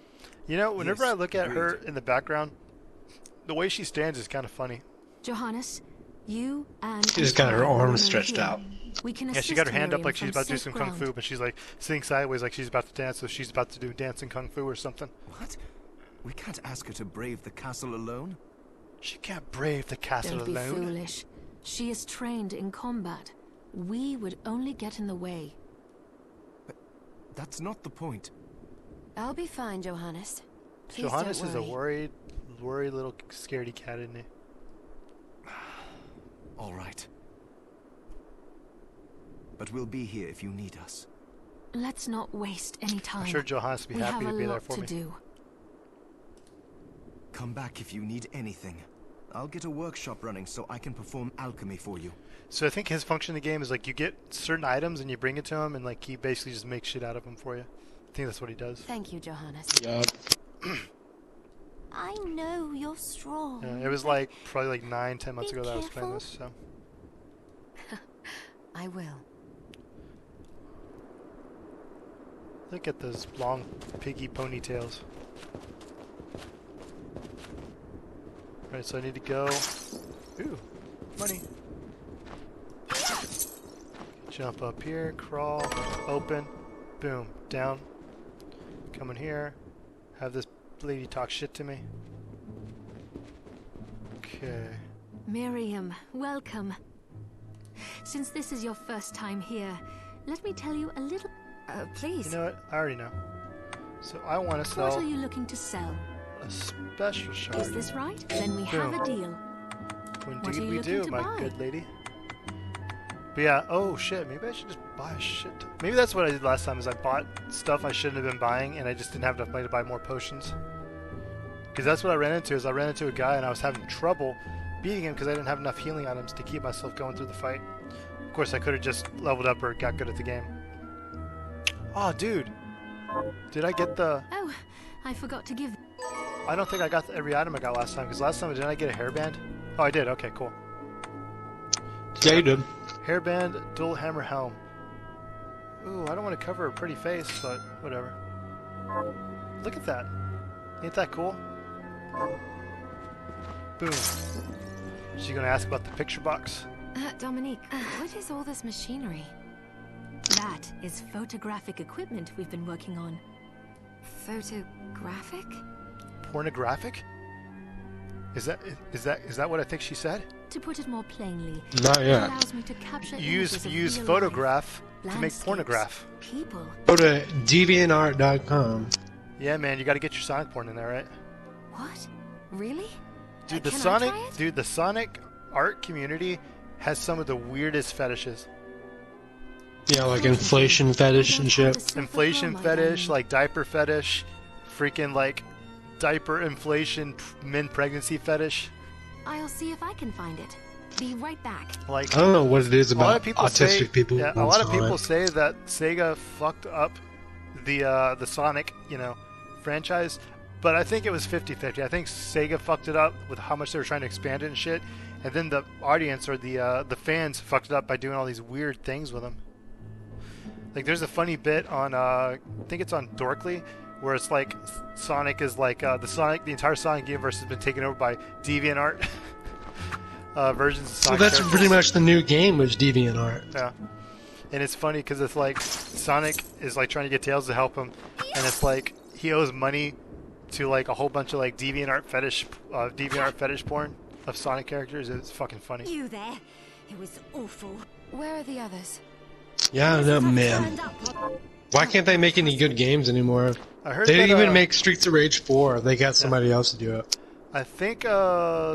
You know, whenever Yes, I look at her agreed. in the background, the way she stands is kind of funny. Johannes, you and She's got her Antoine arms remain stretched here. out. We can Yeah, she assist got her hand up Miriam like she's from about to do safe some kung fu, ground. but she's like sitting sideways like she's about to dance, so she's about to do dancing kung fu or something. What? We can't ask her to brave the castle alone. She can't brave the castle Don't be alone. foolish. She is trained in combat. We would only get in the way. That's not the point. I'll be fine, Johannes. Please Johannes don't is a worry. worried little scaredy cat, isn't he? All right. But we'll be here if you need us. Let's not waste any time. I'm sure Johannes would be we happy have to be a there lot for to me. do. Come back if you need anything. I'll get a workshop running so I can perform alchemy for you. So I think his function in the game is like you get certain items and you bring it to him, and like he basically just makes shit out of them for you. I think that's what he does. Thank you, Johannes. Yeah. I know you're strong. Yeah, it was like probably like 9-10 months Be ago that I was playing careful. this. So I will. look at those long piggy ponytails. Right, so I need to go. Ooh, money. Jump up here, crawl, open, boom, down. Come in here, have this lady talk shit to me. Okay. Miriam, welcome. Since this is your first time here, let me tell you a little... Please. You know what? I already know. So I want to What sell are you looking to sell? a special shard. Is this right? Then we have a deal. What are Indeed you we looking do, to my buy? good lady. But yeah, oh shit, maybe I should just buy a shit. Maybe that's what I did last time, is I bought stuff I shouldn't have been buying, and I just didn't have enough money to buy more potions. Because that's what I ran into, is I ran into a guy and I was having trouble beating him because I didn't have enough healing items to keep myself going through the fight. Of course, I could have just leveled up or got good at the game. Oh, dude. Did I get the... Oh, I forgot to give... I don't think I got every item I got last time, because last time didn't I get a hairband? Oh, I did. Okay, cool. Yeah, you did. Hairband, dual hammer helm. Ooh, I don't want to cover her pretty face, but whatever. Look at that. Ain't that cool? Boom. She gonna ask about the picture box? Dominique, what is all this machinery? That is photographic equipment we've been working on. Photographic? Pornographic? Is that what I think she said? To put it more plainly, Not it yet. allows me to capture Use images of use real photograph life, to make landscapes, pornograph. people. Go to deviantart.com. Yeah, man, you got to get your Sonic porn in there, right? What? Really? Dude, the Can I Sonic, try it? dude, the Sonic art community has some of the weirdest fetishes. Yeah, like inflation fetish and shit. Inflation fetish, like diaper fetish, freaking like diaper inflation, men pregnancy fetish. I'll see if I can find it. Be right back. Like I don't know what it is a lot about of people autistic say, people. yeah, a lot of people say that Sega fucked up the Sonic, franchise, but I think it was 50-50. I think Sega fucked it up with how much they were trying to expand it and shit, and then the audience or the fans fucked it up by doing all these weird things with them. Like there's a funny bit on I think it's on Dorkly, where it's like Sonic is like the entire Sonic universe has been taken over by DeviantArt versions of So Sonic. that's characters. pretty much the new game, was DeviantArt. Yeah. And it's funny because it's like Sonic is like trying to get Tails to help him, and it's like he owes money to like a whole bunch of like DeviantArt fetish porn of Sonic characters. It's fucking funny. You there? It was awful. Where are the others? Yeah, no, man. Turned up. Why can't they make any good games anymore? I heard They that, didn't even make Streets of Rage 4. They got somebody else to do it. I think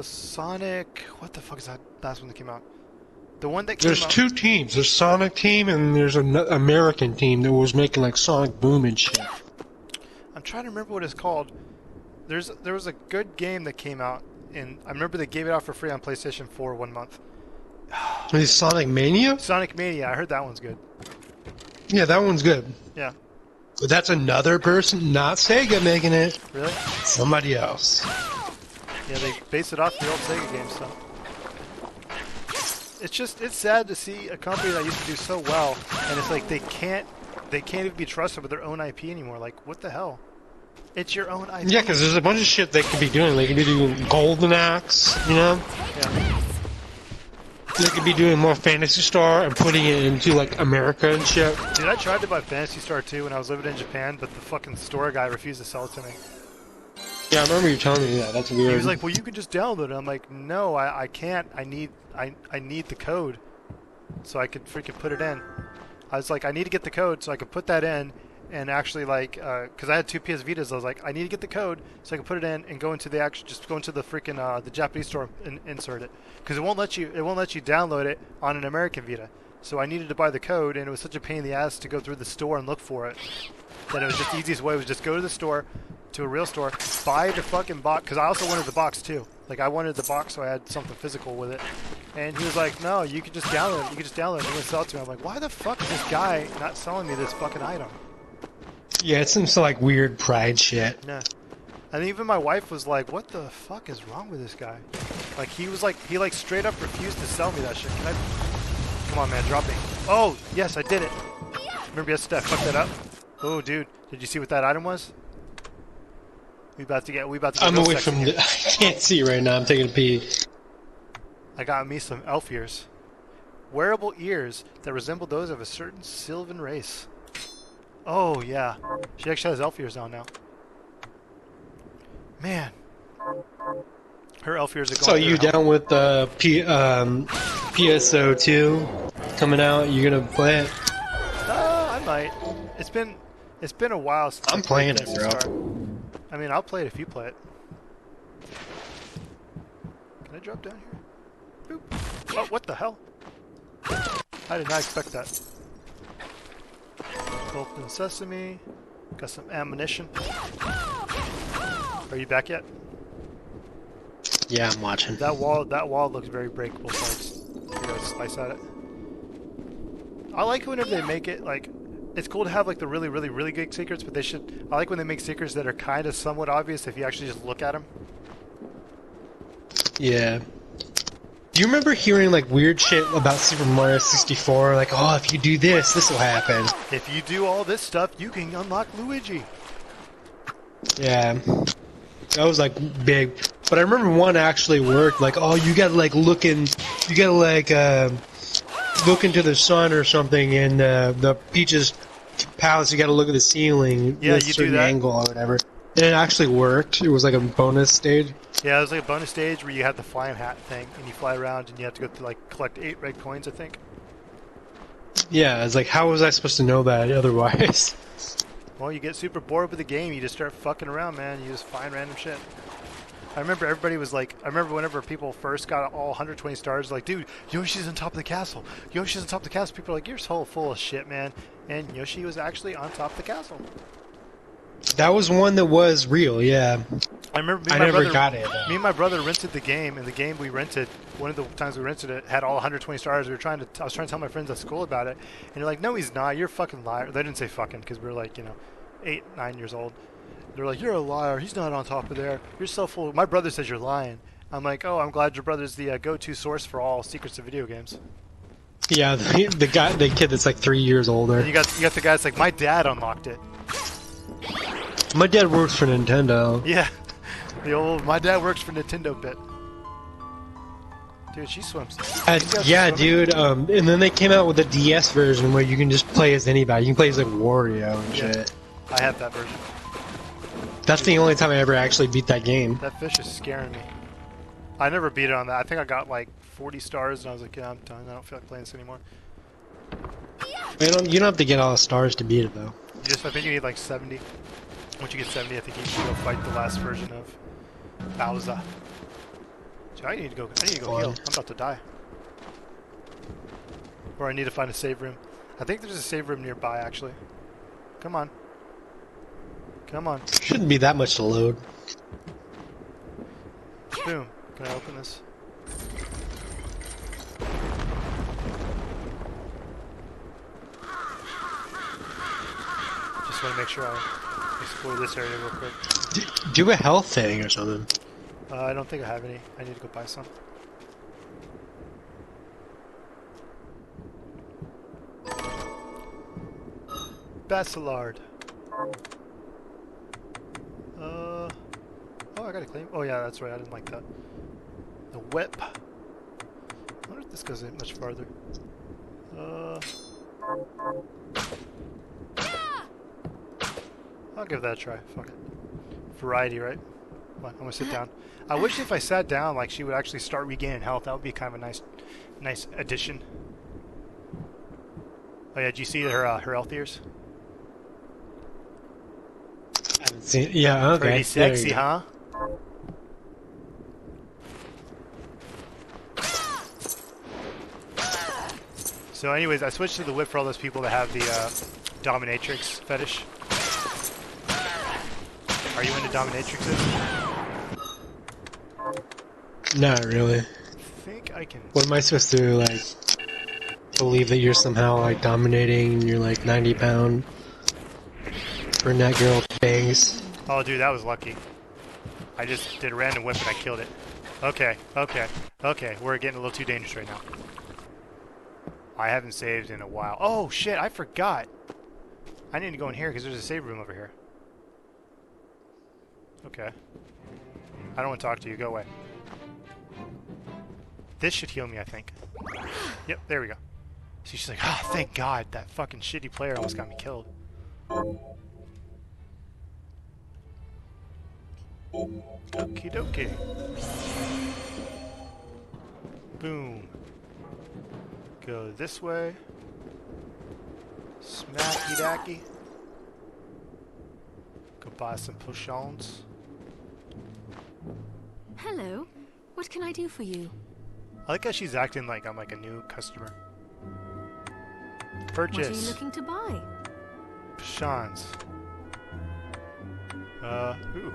Sonic. What the fuck is that last one that came out? The one that came There's out. two teams. There's Sonic team and there's an American team that was making like Sonic Boom and shit. I'm trying to remember what it's called. There was a good game that came out, and I remember they gave it out for free on PlayStation 4 1 month. Is Sonic Mania? Sonic Mania. I heard that one's good. Yeah, that one's good. Yeah. But that's another person, not Sega, making it. Really? Somebody else. Yeah, they base it off the old Sega games, so. It's sad to see a company that used to do so well, and it's like they can't even be trusted with their own IP anymore. Like, what the hell? It's your own IP. Yeah, because there's a bunch of shit they could be doing. They could be doing Golden Axe, Yeah. They could be doing more Phantasy Star and putting it into like America and shit. Dude, I tried to buy Phantasy Star 2 when I was living in Japan, but the fucking store guy refused to sell it to me. Yeah, I remember you telling me that. That's weird. He was like, well, you can just download it. I'm like, no, I can't. I need the code so I could freaking put it in. I was like, I need to get the code so I could put that in and actually like, because I had 2 PS Vitas. I was like, I need to get the code so I can put it in and go into the just go into the freaking the Japanese store and insert it, because it won't let you download it on an American Vita. So I needed to buy the code, and it was such a pain in the ass to go through the store and look for it that it was just the easiest way was just go to the store, to a real store, buy the fucking box, because I also wanted the box too. Like, I wanted the box so I had something physical with it. And he was like, no, you can just download it. You can just download it. You're going to sell it to me. I'm like, why the fuck is this guy not selling me this fucking item? Yeah, it's some like weird pride shit. Yeah. And even my wife was like, what the fuck is wrong with this guy? Like, he like straight up refused to sell me that shit. Can I... Come on, man, drop me. Oh, yes, I did it. Remember yesterday I fucked that up? Oh, dude, did you see what that item was? We about to get I'm away from the... I can't see right now. I'm taking a pee. I got me some elf ears. Wearable ears that resemble those of a certain Sylvan race. Oh, yeah. She actually has elf ears on now. Man. Her elf ears are going. So you down with the PSO 2 coming out? You gonna play it? I might. It's been a while since I'm playing it, bro. I mean, I'll play it if you play it. Can I drop down here? Boop. Oh, what the hell? I did not expect that. Open sesame. Got some ammunition. Are you back yet? Yeah, I'm watching. That wall looks very breakable, so I gotta slice at it. I like whenever they make it like, it's cool to have like the really, really, really good secrets, but I like when they make secrets that are kind of somewhat obvious if you actually just look at them. Yeah. Do you remember hearing like weird shit about Super Mario 64? Like, oh, if you do this, this will happen. If you do all this stuff, you can unlock Luigi. Yeah. That was like big. But I remember one actually worked. Like, oh, you gotta like look into the sun or something in the Peach's palace. You gotta look at the ceiling. Yeah, with a certain angle or whatever. And it actually worked. It was like a bonus stage. Yeah, it was like a bonus stage where you had the flying hat thing, and you fly around, and you have to go to like collect 8 red coins, I think. Yeah, it's like, how was I supposed to know that otherwise? Well, you get super bored with the game, you just start fucking around, man. You just find random shit. I remember everybody was like, I remember whenever people first got all 120 stars, like, dude, Yoshi's on top of the castle. Yoshi's on top of the castle. People are like, you're so full of shit, man. And Yoshi was actually on top of the castle. That was one that was real, yeah. I remember I never got it. Me and my brother rented the game, and the game we rented, one of the times we rented it, had all 120 stars. I was trying to tell my friends at school about it, and they're like, no, he's not. You're a fucking liar. They didn't say fucking, because we were like, 8, 9 years old. They're like, you're a liar. He's not on top of there. You're so full. My brother says you're lying. I'm like, oh, I'm glad your brother's the go-to source for all secrets of video games. Yeah, the kid that's like 3 years older. And you got the guy that's like, my dad unlocked it. My dad works for Nintendo. Yeah, my dad works for Nintendo Bit. Dude, she swims. Yeah, dude. And then they came out with the DS version where you can just play as anybody. You can play as like Wario and shit. I have that version. That's the only time I ever actually beat that game. That fish is scaring me. I never beat it on that. I think I got like 40 stars, and I was like, yeah, I'm done. I don't feel like playing this anymore. You don't have to get all the stars to beat it though. I think you need like 70. Once you get 70, I think you can go fight the last version of Bowser. So I need to go heal. I'm about to die. Or I need to find a save room. I think there's a save room nearby, actually. Come on. Come on. Shouldn't be that much to load. Boom. Can I open this? Just want to make sure I explore this area real quick. Do a health thing or something. I don't think I have any. I need to go buy some. Basilard. Oh, I gotta claim. Oh yeah, that's right. I didn't like that. The whip. I wonder if this goes in much farther. I'll give that a try. Fuck it. Variety, right? What? I'm gonna sit down. I wish if I sat down, like she would actually start regaining health. That would be kind of a nice addition. Oh yeah, did you see her health ears? I haven't seen. Yeah, okay. Pretty sexy, huh? So anyways, I switched to the whip for all those people that have the dominatrix fetish. Are you into dominatrixes? Not really. I think I can... What am I supposed to, like, believe that you're somehow, like, dominating and you're, like, 90-pound brunette girl with bangs? Oh, dude, that was lucky. I just did a random whip and I killed it. Okay, we're getting a little too dangerous right now. I haven't saved in a while. Oh, shit, I forgot. I need to go in here because there's a save room over here. Okay. I don't want to talk to you. Go away. This should heal me, I think. Yep, there we go. So she's like, oh, thank God. That fucking shitty player almost got me killed. Okie dokie. Boom. Go this way. Smacky dacky. Go buy some potions. Hello. What can I do for you? I like how she's acting like I'm like a new customer. Purchase. What are you looking to buy? Potions. Ooh.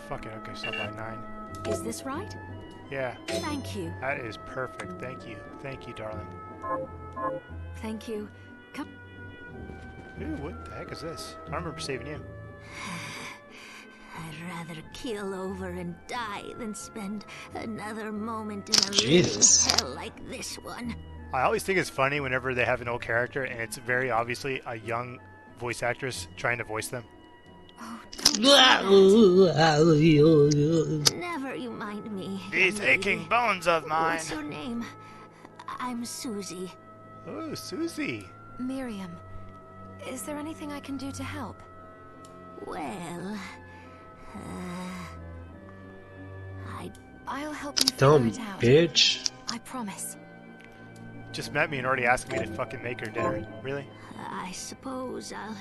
Fuck it, okay, stop by 9. Is this right? Yeah. Thank you. That is perfect. Thank you. Thank you, darling. Thank you. Come. Ooh, what the heck is this? I remember saving you. I'd rather keel over and die than spend another moment in a Jesus. living hell like this one. I always think it's funny whenever they have an old character and it's very obviously a young voice actress trying to voice them. Oh, never you mind me. These young lady. aching bones of mine. What's your name? I'm Susie. Oh, Susie. Miriam, is there anything I can do to help? Well, I'll help you figure Dumb it out. bitch. I promise. Just met me and already asked me to fucking make her dinner. Really? I suppose I'll...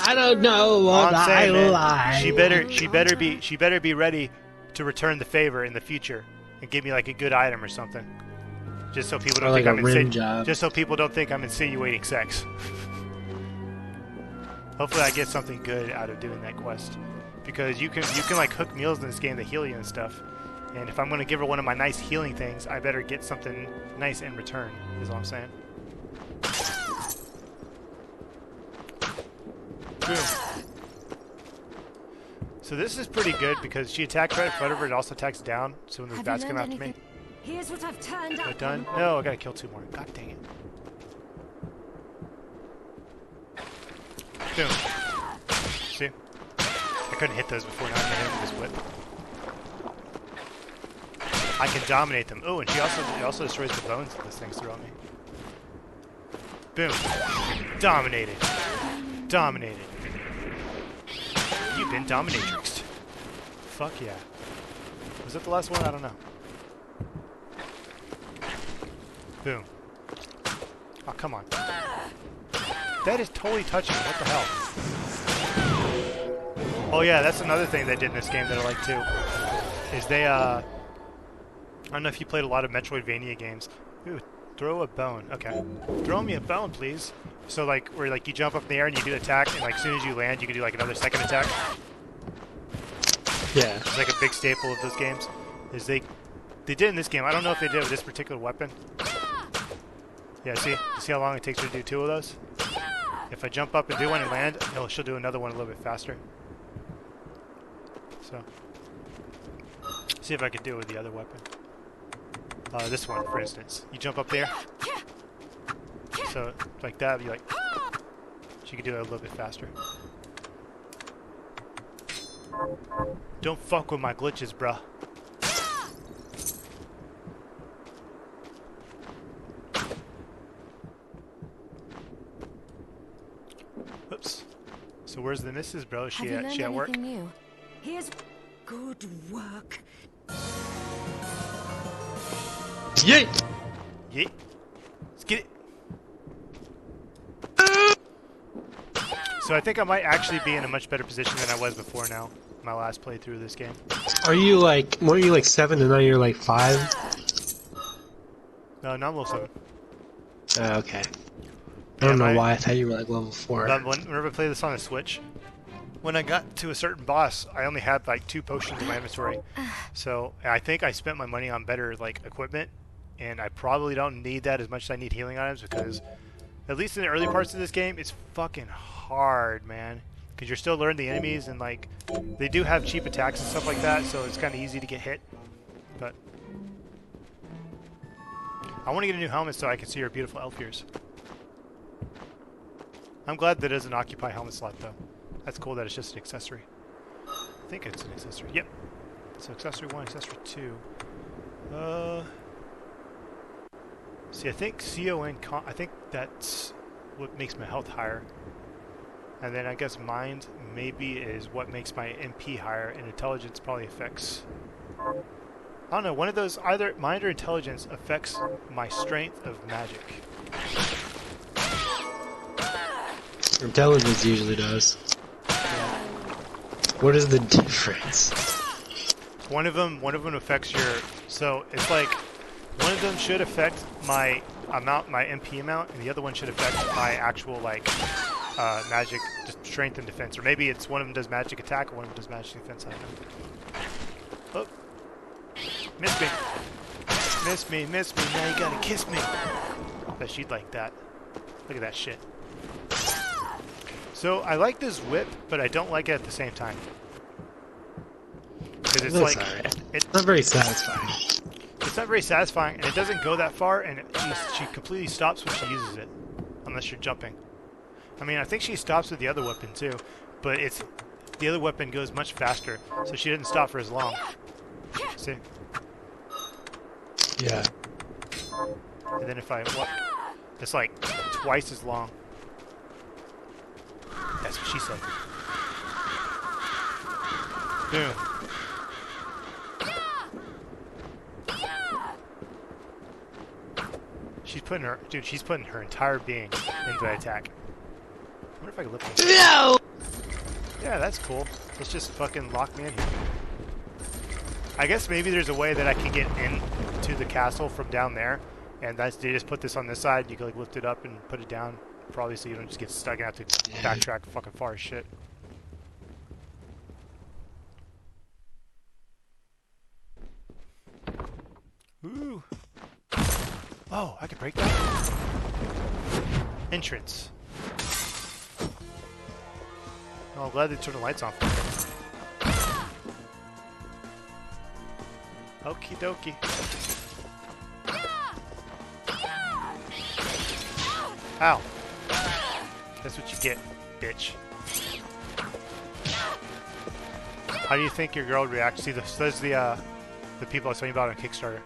I don't know what I'm saying, I man, like. she better be ready to return the favor in the future and give me like a good item or something. Just so people don't Or like think a I'm rim job. just so people don't think I'm insinuating sex. Hopefully I get something good out of doing that quest. Because you can like hook meals in this game that heal you and stuff. And if I'm gonna give her one of my nice healing things, I better get something nice in return, is all I'm saying. Boom. So this is pretty good because she attacks right in front of her, it also attacks down, so when those bats come after me. Here's what I've turned Am I up. done? No, I gotta kill 2 more. God dang it. Boom. See? I couldn't hit those before, now I can hit them with this whip. I can dominate them. Oh, and she also destroys the bones that this thing's throwing me. Boom. Dominated. Dominated. You've been dominatrixed. Fuck yeah. Was that the last one? I don't know. Boom. Oh, come on. That is totally touching. What the hell? Oh yeah, that's another thing they did in this game that I like too. Is they, I don't know if you played a lot of Metroidvania games. Ooh, throw a bone. Okay. Throw me a bone, please. So like, where like you jump up in the air and you do attack, and like as soon as you land, you can do like another second attack. Yeah. It's like a big staple of those games. Is they did in this game. I don't know if they did with this particular weapon. Yeah, see how long it takes her to do 2 of those? If I jump up and do one and land, she'll do another one a little bit faster. So, see if I can do it with the other weapon. This one, for instance. You jump up there. So, like that, you like... She can do it a little bit faster. Don't fuck with my glitches, bruh. Oops. So where's the missus, bro? Is she Have you learned at work? anything new? Here's... Good work. Yay! Yeah. Let's get it. So I think I might actually be in a much better position than I was before now. My last playthrough of this game. Are you like, weren't you like 7 and now you're like 5? No, not level 7. Okay. I don't know why I thought you were like level 4. But whenever I play this on a Switch, when I got to a certain boss, I only had like 2 potions in my inventory. So I think I spent my money on better like equipment, and I probably don't need that as much as I need healing items because, at least in the early parts of this game, it's fucking hard, man. Because you're still learning the enemies, and like they do have cheap attacks and stuff like that, so it's kind of easy to get hit. But I want to get a new helmet so I can see your beautiful elf ears. I'm glad that it doesn't occupy helmet slot though. That's cool that it's just an accessory. I think it's an accessory. Yep. So accessory 1, accessory 2. See, I think CON. I think that's what makes my health higher. And then I guess mind maybe is what makes my MP higher, and intelligence probably affects. I don't know. One of those, either mind or intelligence, affects my strength of magic. Intelligence usually does. What is the difference? One of them affects your. So it's like one of them should affect my amount, my MP amount, and the other one should affect my actual like magic strength and defense. Or maybe it's one of them does magic attack, or one of them does magic defense. I don't know. Oh, miss me, miss me, miss me. Now you gotta kiss me. Bet she'd like that. Look at that shit. So I like this whip, but I don't like it at the same time. Because it's like it's not very satisfying. It's not very satisfying, and it doesn't go that far, and she completely stops when she uses it, unless you're jumping. I mean, I think she stops with the other weapon too, but the other weapon goes much faster, so she didn't stop for as long. See? Yeah. And then if I it's like twice as long. That's what she said. Boom. She's putting her entire being into that attack. I wonder if I can lift this. No! Yeah, that's cool. Let's just fucking lock me in here. I guess maybe there's a way that I can get into the castle from down there, and they just put this on this side. You can like lift it up and put it down, probably so you don't just get stuck and have to backtrack fucking far as shit. Ooh. Oh, I can break that? Entrance. Oh, I'm glad they turned the lights off. Okie dokie. Ow. That's what you get, bitch. How do you think your girl would react? See, those the people I was telling you about on Kickstarter.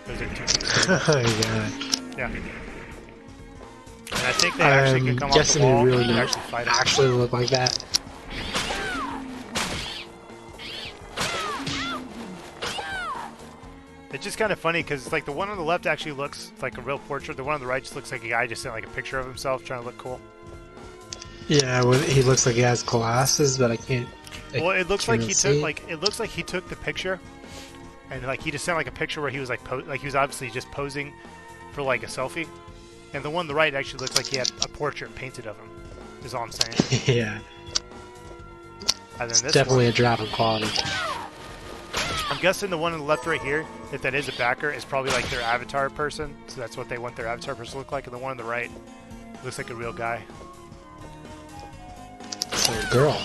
Those are 2 people. Oh, yeah. Yeah. And I think they actually can come off the wall really and actually fight them. Actually look like that. It's just kind of funny because like the one on the left actually looks like a real portrait. The one on the right just looks like a guy just sent like a picture of himself trying to look cool. Yeah, well, he looks like he has glasses, but I can't. Well, it looks like he took the picture, and like he just sent like a picture where he was like he was obviously just posing for like a selfie, and the one on the right actually looks like he had a portrait painted of him. Is all I'm saying. Yeah. And then this definitely one, a drop in quality. I'm guessing the one on the left right here, if that is a backer, is probably like their avatar person. So that's what they want their avatar person to look like. And the one on the right looks like a real guy. So a girl.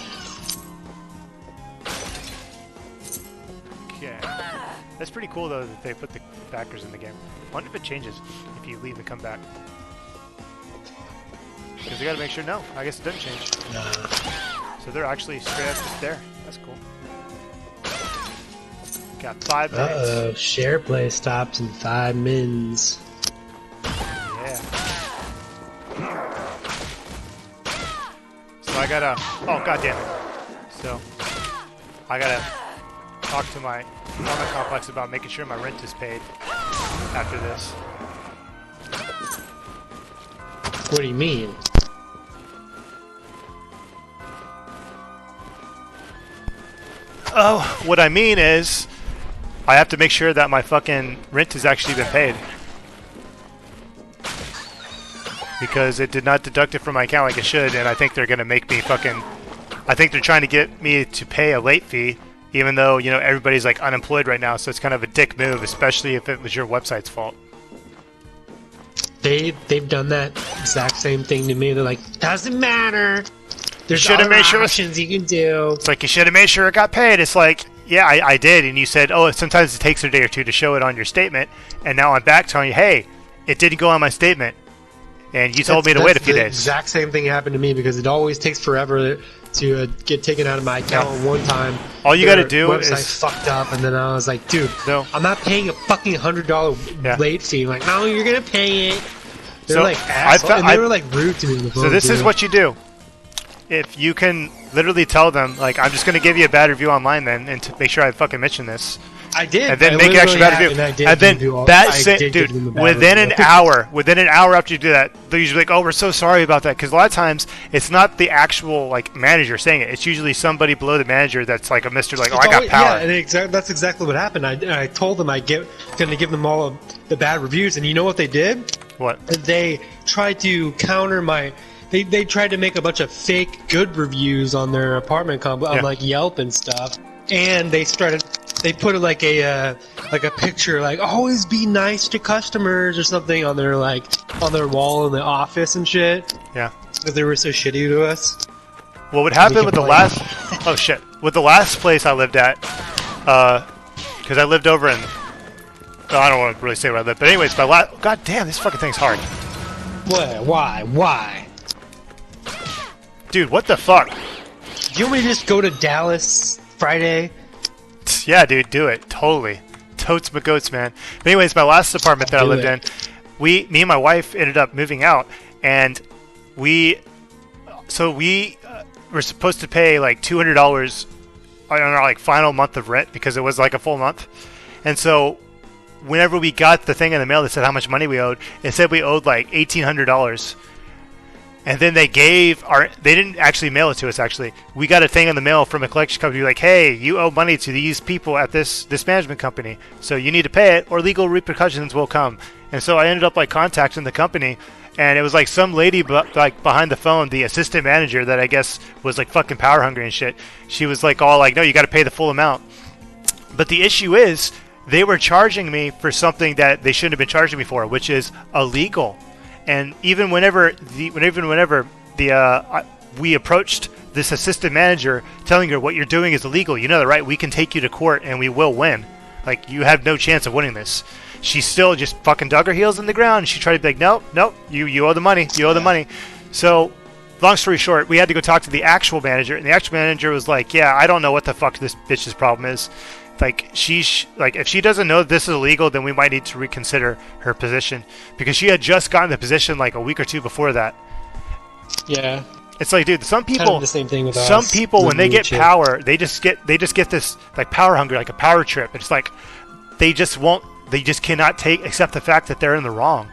Okay. That's pretty cool though that they put the backers in the game. I wonder if it changes if you leave and come back. Because they gotta make sure, no, I guess it doesn't change. So they're actually straight up just there. That's cool. Got 5 minutes. Uh-oh, share play stops in 5 mins. Yeah. So I gotta, oh god damn it. So, I gotta talk to my apartment complex about making sure my rent is paid after this. What do you mean? Oh, what I mean is, I have to make sure that my fucking rent has actually been paid. Because it did not deduct it from my account like it should, and I think they're gonna make me fucking... I think they're trying to get me to pay a late fee, even though, you know, everybody's like unemployed right now, so it's kind of a dick move, especially if it was your website's fault. They've done that exact same thing to me. They're like, doesn't matter. There's other options you can do. It's like, you should have made sure it got paid. It's like, yeah, I did. And you said, oh, sometimes it takes a day or two to show it on your statement. And now I'm back telling you, hey, it didn't go on my statement. And you told me to wait a few days. The exact same thing happened to me because it always takes forever to get taken out of my account one time. All you got to do is... website fucked up, and then I was like, dude, no. I'm not paying a fucking $100 late fee. I'm like, no, you're going to pay it. They're like assholes, and they were like rude to me on the phone. So this is what you do. If you can literally tell them, like, I'm just going to give you a bad review online then, and to make sure I fucking mention this. I did. And then make it actually bad review. And then that's it, dude. Within an hour after you do that, they're usually like, oh, we're so sorry about that. Because a lot of times, it's not the actual, like, manager saying it. It's usually somebody below the manager that's like a Mr. like, oh, I got power. Yeah, and that's exactly what happened. I told them going to give them all the bad reviews, and you know what they did? What? They tried to counter my... They tried to make a bunch of fake good reviews on their apartment complex, on like Yelp and stuff, and they put like a picture like always be nice to customers or something on their wall in the office and shit. Yeah, because they were so shitty to us. What would happen with the last? Oh shit! With the last place I lived at, because I lived over in. Well, I don't want to really say where I lived, but anyways, God damn, this fucking thing's hard. What? Why? Dude, what the fuck? Do you want me to just go to Dallas Friday? Yeah, dude, do it. Totally. Totes but goats, man. But anyways, my last apartment that I lived in, me and my wife ended up moving out, and we were supposed to pay like $200 on our like final month of rent because it was like a full month. And so whenever we got the thing in the mail that said how much money we owed, it said we owed like $1,800. And then they didn't actually mail it to us, actually. We got a thing in the mail from a collection company like, hey, you owe money to these people at this management company, so you need to pay it or legal repercussions will come. And so I ended up like contacting the company, and it was like some lady like behind the phone, the assistant manager that I guess was like fucking power hungry and shit. She was like all like, no, you got to pay the full amount. But the issue is they were charging me for something that they shouldn't have been charging me for, which is illegal. And even whenever we approached this assistant manager telling her what you're doing is illegal, you know that, right? We can take you to court and we will win. Like, you have no chance of winning this. She still just fucking dug her heels in the ground. She tried to be like, nope, you owe the money. You owe the money. So, long story short, we had to go talk to the actual manager, and the actual manager was like, yeah, I don't know what the fuck this bitch's problem is. Like, if she doesn't know this is illegal, then we might need to reconsider her position, because she had just gotten the position like a week or two before that. Yeah, it's like, dude, some people, kind of the same thing with some people when they get power, they just get this like power hungry, like a power trip. It's like they just cannot accept the fact that they're in the wrong,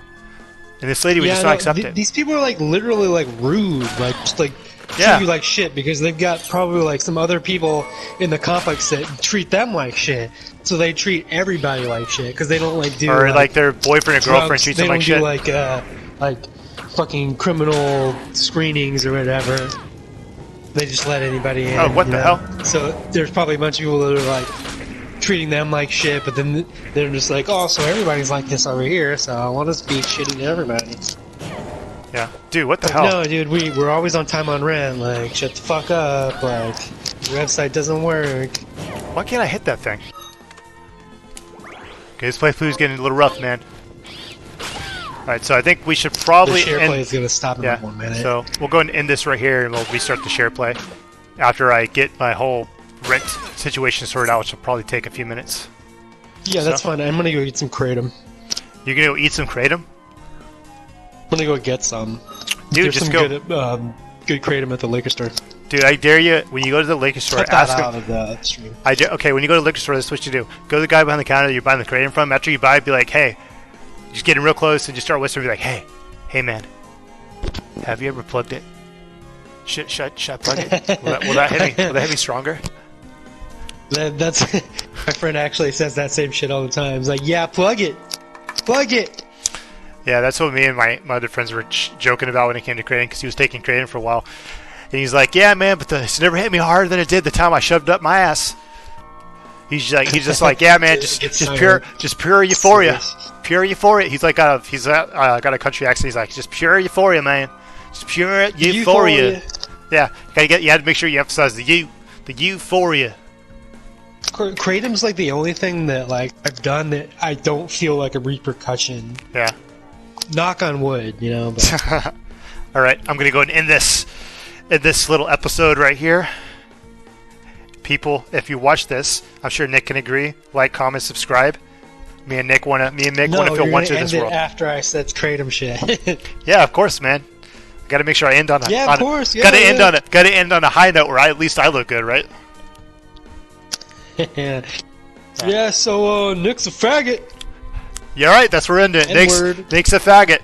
and this lady would just not accept it. These people are like literally like rude, like just like. Treat you like shit because they've got probably like some other people in the complex that treat them like shit, so they treat everybody like shit because they don't like do or like their boyfriend or girlfriend treats them like shit. They don't do like fucking criminal screenings or whatever. They just let anybody in. Oh, what the hell? So there's probably a bunch of people that are like treating them like shit, but then they're just like, oh, so everybody's like this over here, so I want to be shitty to everybody. Yeah, dude, what the hell? No, dude, we're always on time on rent. Like, shut the fuck up. Like, your website doesn't work. Why can't I hit that thing? Okay, this playthrough's getting a little rough, man. Alright, so I think we should probably the share play is gonna stop in like 1 minute. So we'll go ahead and end this right here, and we'll restart the share play after I get my whole rent situation sorted out, which will probably take a few minutes. Yeah, that's fine. I'm gonna go eat some kratom. You're gonna go eat some kratom? I'm gonna go get some. Dude, There's just some go. Good kratom at the liquor store. Dude, I dare you, when you go to the liquor store, Cut that ask out him. of the stream. Okay, when you go to the liquor store, this is what you do. Go to the guy behind the counter that you're buying the Kratom from. After you buy it, be like, hey, just get him real close and just start whispering. Be like, hey man, have you ever plugged it? Should I plug it? Will that hit me stronger? That's my friend actually says that same shit all the time. He's like, yeah, plug it. Yeah, that's what me and my other friends were joking about when it came to Kratom, because he was taking Kratom for a while. And he's like, yeah, man, but it's never hit me harder than it did the time I shoved up my ass. He's just like, yeah, man, just pure euphoria, pure euphoria. He's like, got a country accent. He's like, just pure euphoria, man, just pure euphoria. Yeah, you had to make sure you emphasize the euphoria. Kratom's like the only thing that like I've done that I don't feel like a repercussion. Yeah. Knock on wood, you know. But. All right, I'm gonna go and end this little episode right here. People, if you watch this, I'm sure Nick can agree. Like, comment, subscribe. Me and Nick want to feel wanted in this world. After I said Kratom shit. Yeah, of course, man. Got to make sure I end on a of course. Got to end on a high note where at least I look good, right? Yeah. So Nick's a faggot. Yeah, right. That's where we're ending it. N-word. Nick's a faggot.